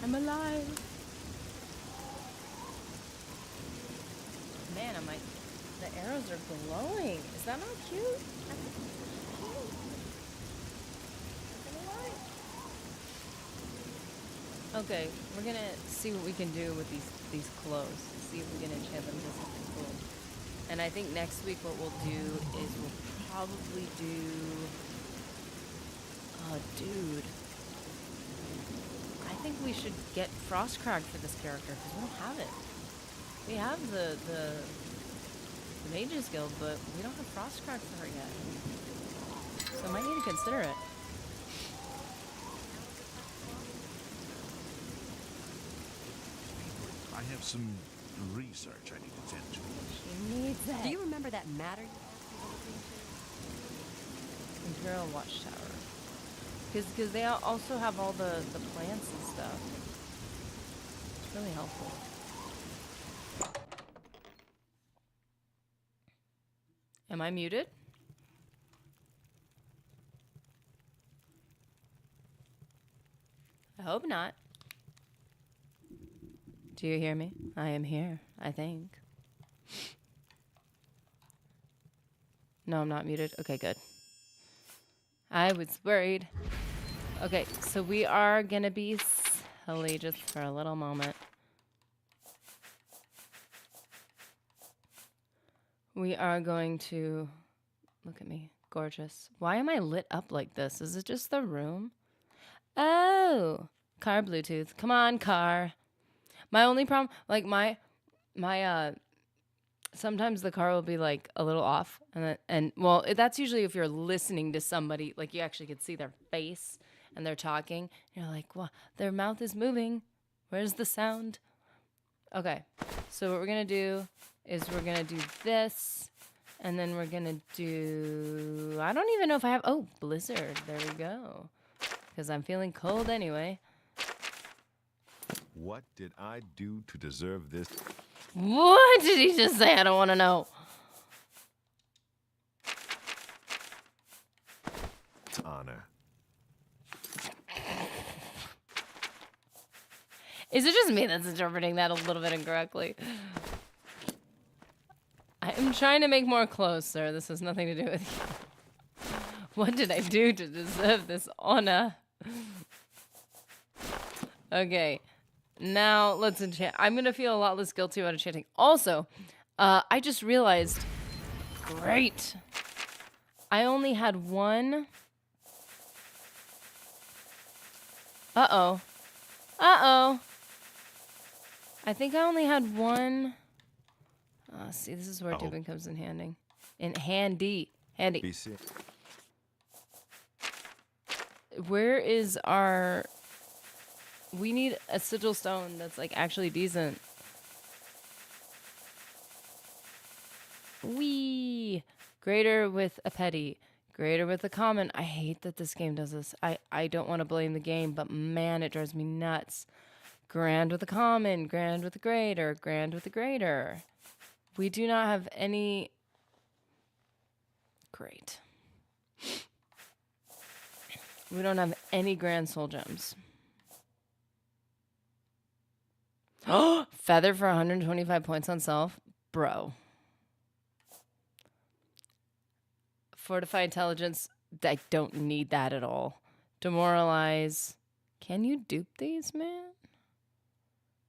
I'm alive. Man, the arrows are glowing. Is that not cute? I think it's cute. Not gonna lie. Okay, we're gonna see what we can do with these clothes. See if we can enchant them to something cool. And I think next week what we'll do is we'll probably do. Oh, dude. I think we should get Frostcrag for this character because we don't have it. We have the Mages Guild, but we don't have Frostcrag for her yet. So I might need to consider it. I have some research I need to tend to. She needs it. Do you remember that matter you asked me to look into? Imperial Watchtower. Because they also have all the plants and stuff. It's really helpful. Am I muted? I hope not. Do you hear me? I am here, I think. No, I'm not muted. Okay, good. I was worried. Okay, so we are gonna be silly just for a little moment. We are going to... Look at me. Gorgeous. Why am I lit up like this? Is it just the room? Oh! Car Bluetooth. Come on, car. My only problem... Like, sometimes the car will be, like, a little off. Well, that's usually if you're listening to somebody. Like, you actually could see their face and they're talking. You're like, well, their mouth is moving. Where's the sound? Okay. So what we're going to do is we're going to do this. And then we're going to do... I don't even know if I have... Oh, Blizzard. There we go. Because I'm feeling cold anyway. What did I do to deserve this? What did he just say? I don't want to know. Honor. Is it just me that's interpreting that a little bit incorrectly? I am trying to make more clothes, sir. This has nothing to do with you. What did I do to deserve this honor? Okay. Now, let's enchant. I'm going to feel a lot less guilty about enchanting. Also, I just realized... Great. I only had one... Uh-oh. Uh-oh. I think I only had one... see, this is where duping comes in handy. Handy. BC. Where is our... We need a sigil stone that's, like, actually decent. Wee! Greater with a petty. Greater with a common. I hate that this game does this. I don't want to blame the game, but man, it drives me nuts. Grand with a common. Grand with a greater. Grand with a greater. We do not have any... Great. We don't have any grand soul gems. Oh, feather for 125 points on self. Bro. Fortify intelligence. I don't need that at all. Demoralize. Can you dupe these, man?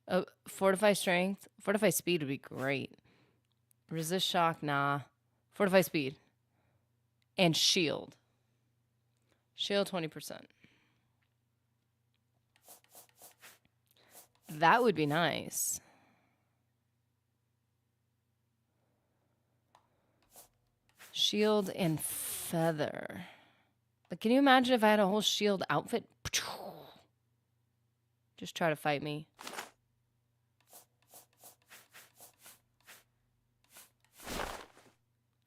Oh, fortify strength. Fortify speed would be great. Resist shock. Nah. Fortify speed. And shield. Shield 20%. That would be nice. Shield and feather. Like, can you imagine if I had a whole shield outfit? Just try to fight me.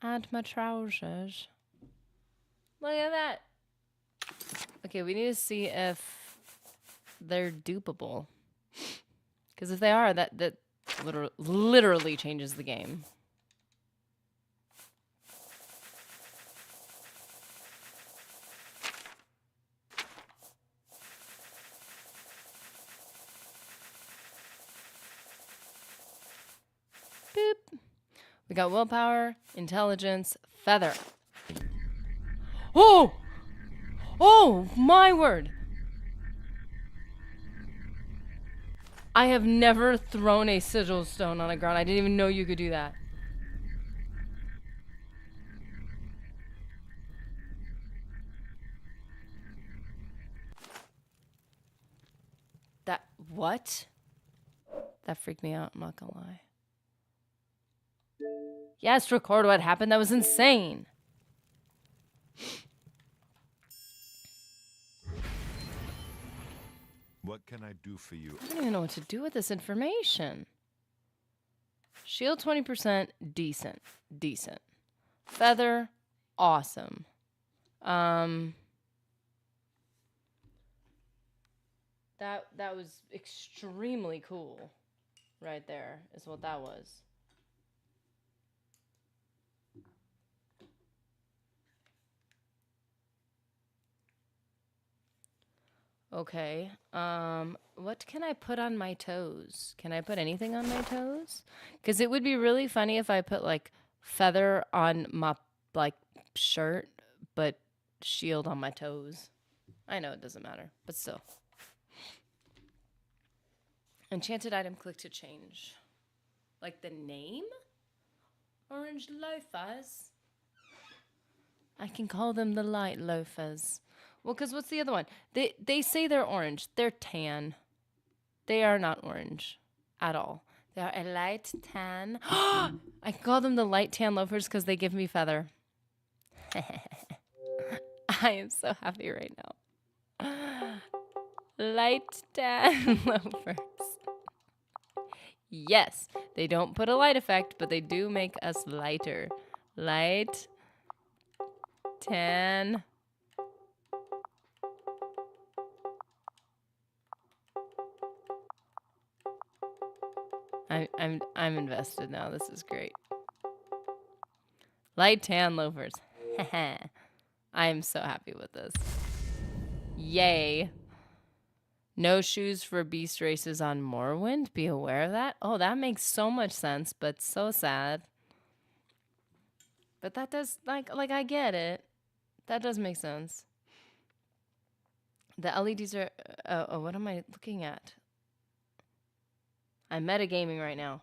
Add my trousers. Look at that. Okay, we need to see if they're dupable. Because if they are, that literally changes the game. Boop. We got willpower, intelligence, feather. Oh! Oh, my word. I have never thrown a sigil stone on the ground. I didn't even know you could do that. What? That freaked me out, I'm not gonna lie. Yes, record what happened. That was insane. What can I do for you? I don't even know what to do with this information. Shield 20%, decent. Decent. Feather, awesome. That was extremely cool. Right there is what that was. Okay. What can I put on my toes? Can I put anything on my toes? Because it would be really funny if I put like feather on my like shirt, but shield on my toes. I know it doesn't matter, but still. Enchanted item, click to change. Like the name? Orange loafers. I can call them the light loafers. Well, because what's the other one? They say they're orange. They're tan. They are not orange at all. They are a light tan. I call them the light tan loafers because they give me feather. I am so happy right now. Light tan loafers. Yes, they don't put a light effect, but they do make us lighter. Light tan. I'm invested now. This is great. Light tan loafers. I am so happy with this. Yay. No shoes for beast races on Morrowind. Be aware of that. Oh, that makes so much sense, but so sad. But that does like I get it. That does make sense. The LEDs are what am I looking at? I'm metagaming right now.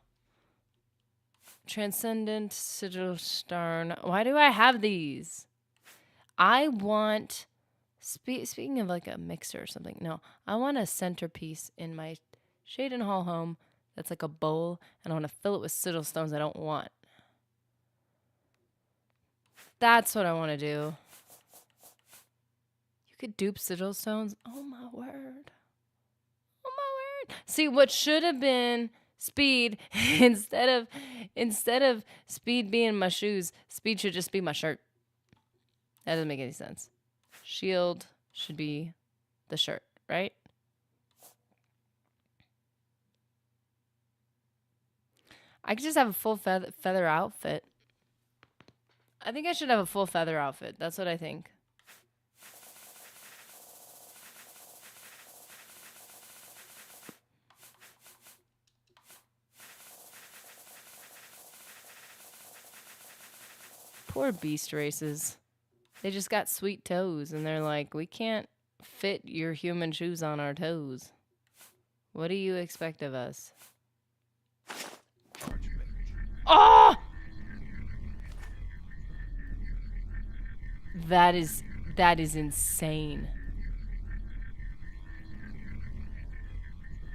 Transcendent Sigil Stern. Why do I have these? I want... Speaking of like a mixer or something. No, I want a centerpiece in my Shaden Hall home that's like a bowl. And I want to fill it with sigil stones I don't want. That's what I want to do. You could dupe sigil stones? Oh my word. Oh my word. See, what should have been... Speed, instead of speed being my shoes, speed should just be my shirt. That doesn't make any sense. Shield should be the shirt, right? I could just have a full feather outfit. I think I should have a full feather outfit. That's what I think. Poor beast races. They just got sweet toes, and they're like, we can't fit your human shoes on our toes. What do you expect of us? Oh! That is insane.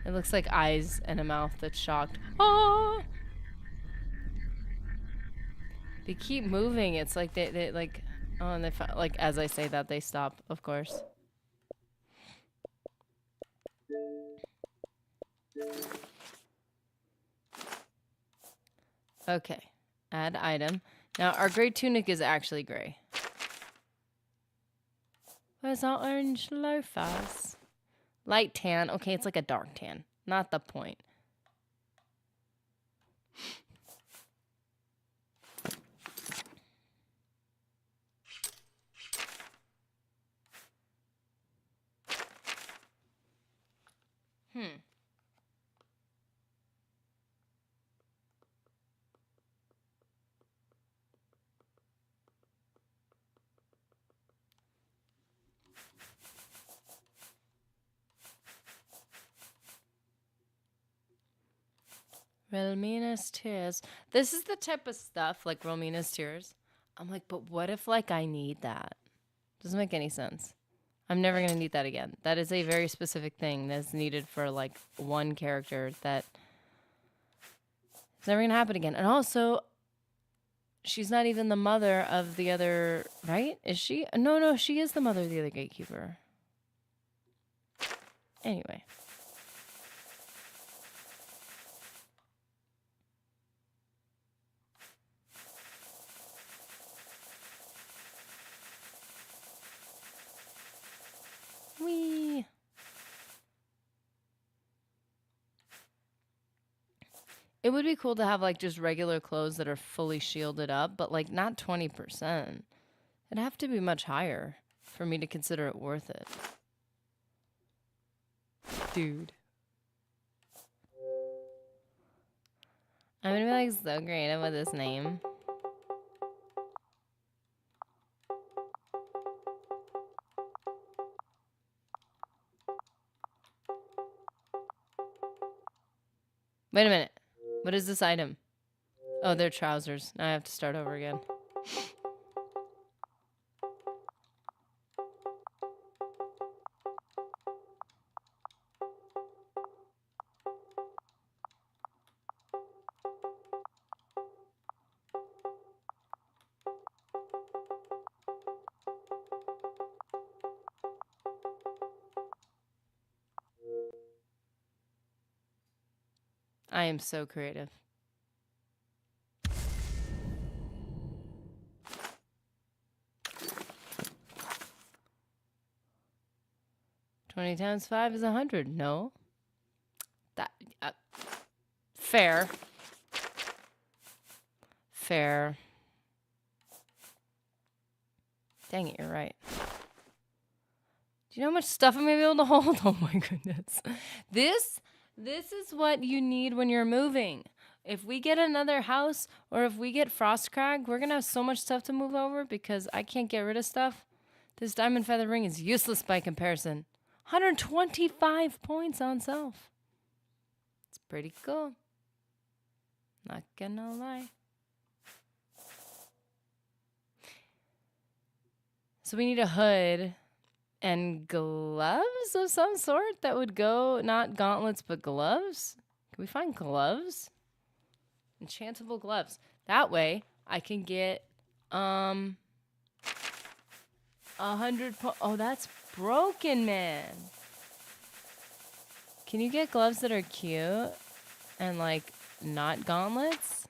It looks like eyes and a mouth that's shocked. Oh! They keep moving. It's like they like, oh, and they like as I say that they stop, of course. Okay, add item. Now our gray tunic is actually gray. Where's our orange loafers? Light tan. Okay, it's like a dark tan. Not the point. Romina's tears. This is the type of stuff, like Romina's tears. I'm like, but what if, like, I need that? Doesn't make any sense. I'm never going to need that again. That is a very specific thing that's needed for, like, one character that it's never going to happen again. And also, she's not even the mother of the other, right? Is she? No, she is the mother of the other gatekeeper. Anyway. Whee! It would be cool to have like just regular clothes that are fully shielded up, but like not 20%. It'd have to be much higher for me to consider it worth it. Dude. I'm gonna be like so creative with this name. Wait a minute. What is this item? Oh, they're trousers. Now I have to start over again. I am so creative. $20 times 5 is 100. No. That fair. Fair. Dang it, you're right. Do you know how much stuff I'm gonna be able to hold? Oh my goodness. This is what you need when you're moving. If we get another house or if we get Frostcrag, we're gonna have so much stuff to move over because I can't get rid of stuff. This diamond feather ring is useless by comparison. 125 points on self. It's pretty cool. Not gonna lie. So we need a hood and gloves of some sort that would go, not gauntlets, but gloves. Can we find gloves? Enchantable gloves. That way I can get 100 oh, that's broken, man. Can you get gloves that are cute and like not gauntlets?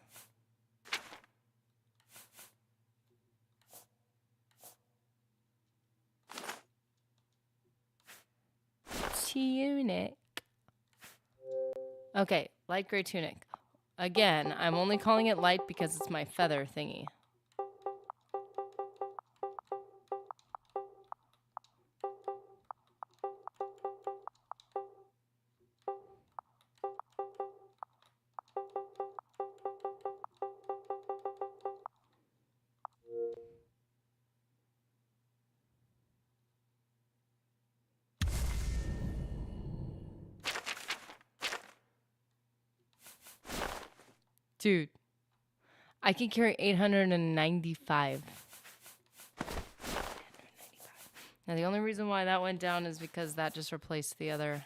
Tunic. Okay, light gray tunic. Again, I'm only calling it light because it's my feather thingy. Dude, I can carry 895. Now, the only reason why that went down is because that just replaced the other.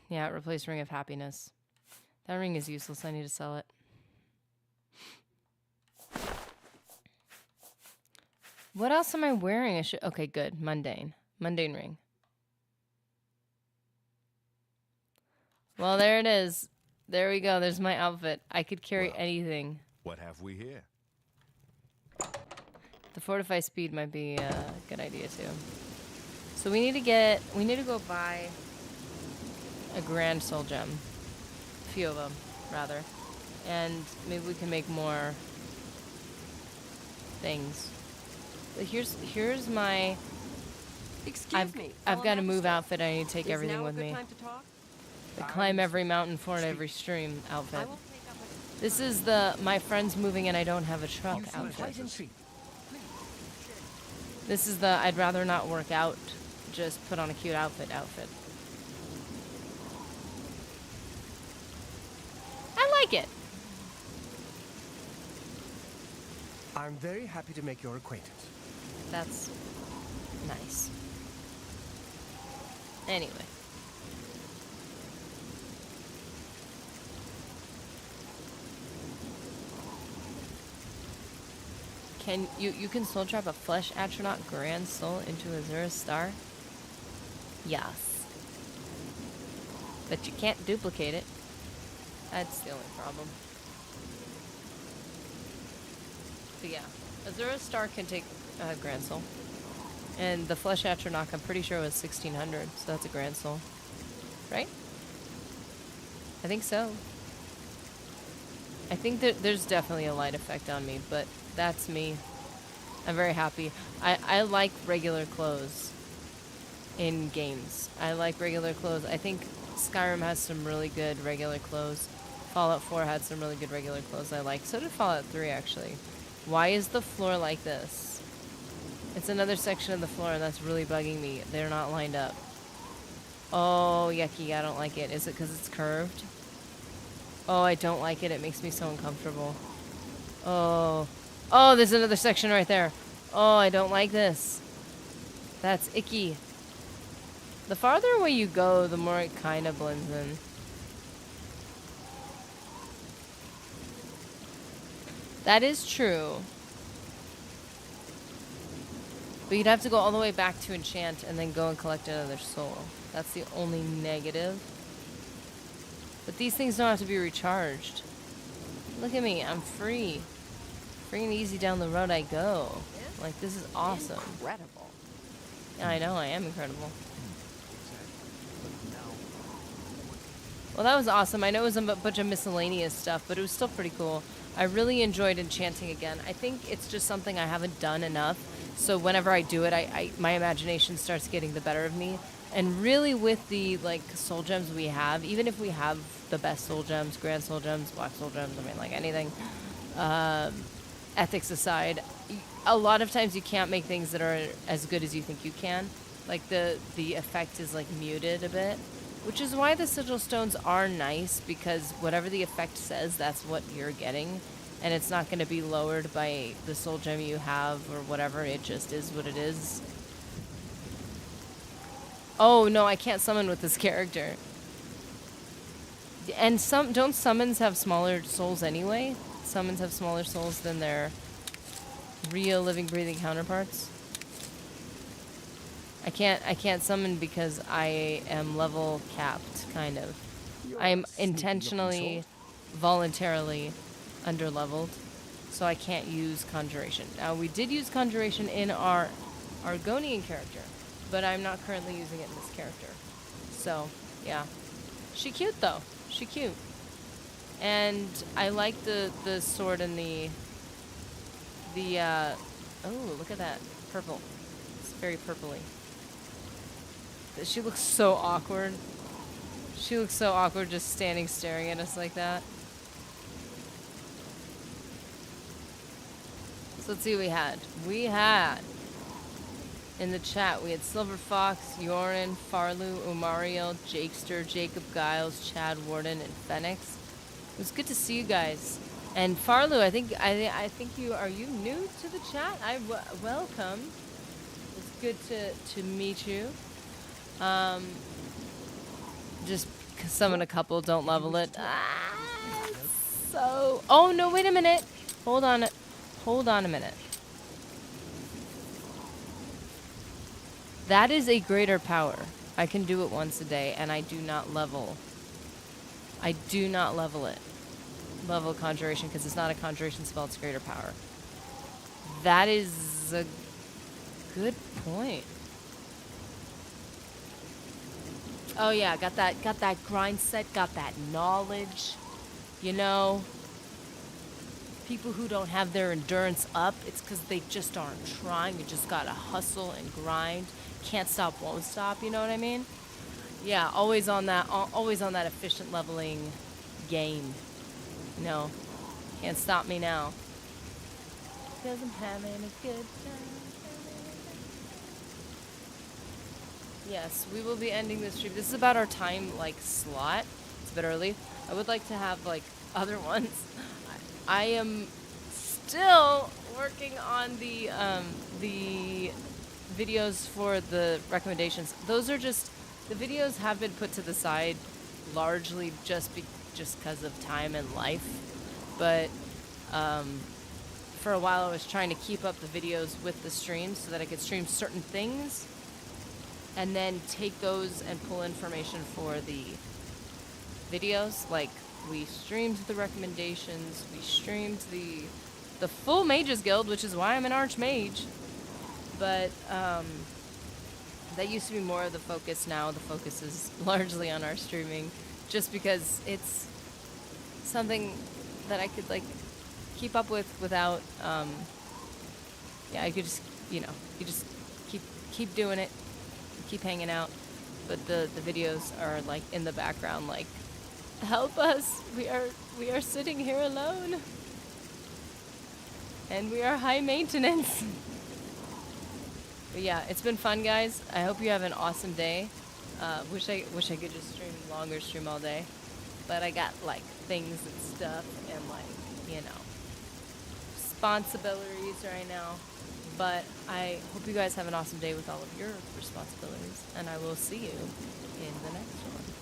Yeah, it replaced Ring of Happiness. That ring is useless. I need to sell it. What else am I wearing? Okay, good. Mundane. Mundane ring. Well, there it is. There we go. There's my outfit. I could carry anything. What have we here? The fortify speed might be a good idea too. So we need to go buy a grand soul gem. A few of them, rather. And maybe we can make more things. But here's my Excuse me. I've got a move outfit. I need to take everything with me. The climb every mountain, ford every stream outfit. This is the my friend's moving and I don't have a truck outfit. This is the I'd rather not work out, just put on a cute outfit. like it. I'm very happy to make your acquaintance. That's nice. Anyway. Can you can soul trap a flesh astronaut grand soul into Azura's star? Yes. But you can't duplicate it. That's the only problem. But yeah, Azura's star can take grand soul. And the flesh atronach, I'm pretty sure, was 1600, so that's a grand soul. Right? I think so. I think that there's definitely a light effect on me, but that's me. I'm very happy. I like regular clothes in games. I like regular clothes. I think Skyrim has some really good regular clothes. Fallout 4 had some really good regular clothes I like. So did Fallout 3, actually. Why is the floor like this? It's another section of the floor, and that's really bugging me. They're not lined up. Oh, yucky. I don't like it. Is it because it's curved? Oh, I don't like it. It makes me so uncomfortable. Oh. Oh, there's another section right there. Oh, I don't like this. That's icky. The farther away you go, the more it kind of blends in. That is true. But you'd have to go all the way back to enchant and then go and collect another soul. That's the only negative. But these things don't have to be recharged. Look at me, I'm free. Free and easy down the road I go. Like, this is awesome. Incredible. Yeah, I know, I am incredible. Well, that was awesome. I know it was a bunch of miscellaneous stuff, but it was still pretty cool. I really enjoyed enchanting again. I think it's just something I haven't done enough. So whenever I do it, my imagination starts getting the better of me. And really with the, like, soul gems we have, even if we have the best soul gems, grand soul gems, black soul gems, I mean, like, anything, ethics aside, a lot of times you can't make things that are as good as you think you can. Like, the effect is, like, muted a bit. Which is why the sigil stones are nice, because whatever the effect says, that's what you're getting. And it's not going to be lowered by the soul gem you have or whatever. It just is what it is. Oh, no, I can't summon with this character. And don't summons have smaller souls anyway? Summons have smaller souls than their real living, breathing counterparts. I can't summon because I am level capped, kind of. I'm intentionally, voluntarily underleveled, so I can't use conjuration. Now, we did use conjuration in our Argonian character, but I'm not currently using it in this character. So, yeah. She cute, though. She cute. And I like the sword and oh, look at that. Purple. It's very purpley. She looks so awkward. She looks so awkward just standing staring at us like that. So let's see what we had. We had, in the chat, we had Silver Fox, Yorin, Farlu, Umariel, Jakester, Jacob Giles, Chad Warden, and Phoenix. It was good to see you guys. And Farlu, I think are you new to the chat? Welcome. It's good to meet you. Just summon a couple, don't level it. So, oh no, wait a minute. Hold on a minute. That is a greater power. I can do it once a day, and I do not level. I do not level it. Level conjuration, because it's not a conjuration spell, it's greater power. That is a good point. Oh yeah, got that grind set, got that knowledge, you know. People who don't have their endurance up, it's because they just aren't trying. You just gotta hustle and grind. Can't stop, won't stop, you know what I mean? Yeah, always on that efficient leveling game. You know, can't stop me now. Because I'm having a good time. Yes, we will be ending this stream. This is about our time, like, slot. It's a bit early. I would like to have, like, other ones. I am still working on the videos for the recommendations. Those are just the videos have been put to the side largely just because of time and life. But for a while I was trying to keep up the videos with the streams so that I could stream certain things and then take those and pull information for the videos. Like we streamed the recommendations, we streamed the full Mages Guild, which is why I'm an Archmage. But that used to be more of the focus. Now the focus is largely on our streaming, just because it's something that I could like keep up with without yeah, I could just, you know, you just keep doing it, keep hanging out, but the videos are like in the background, like, help us, we are sitting here alone and we are high maintenance. But yeah, it's been fun, guys. I hope you have an awesome day. Wish I could just stream all day, but I got like things and stuff and like, you know, responsibilities right now. But I hope you guys have an awesome day with all of your responsibilities, and I will see you in the next one.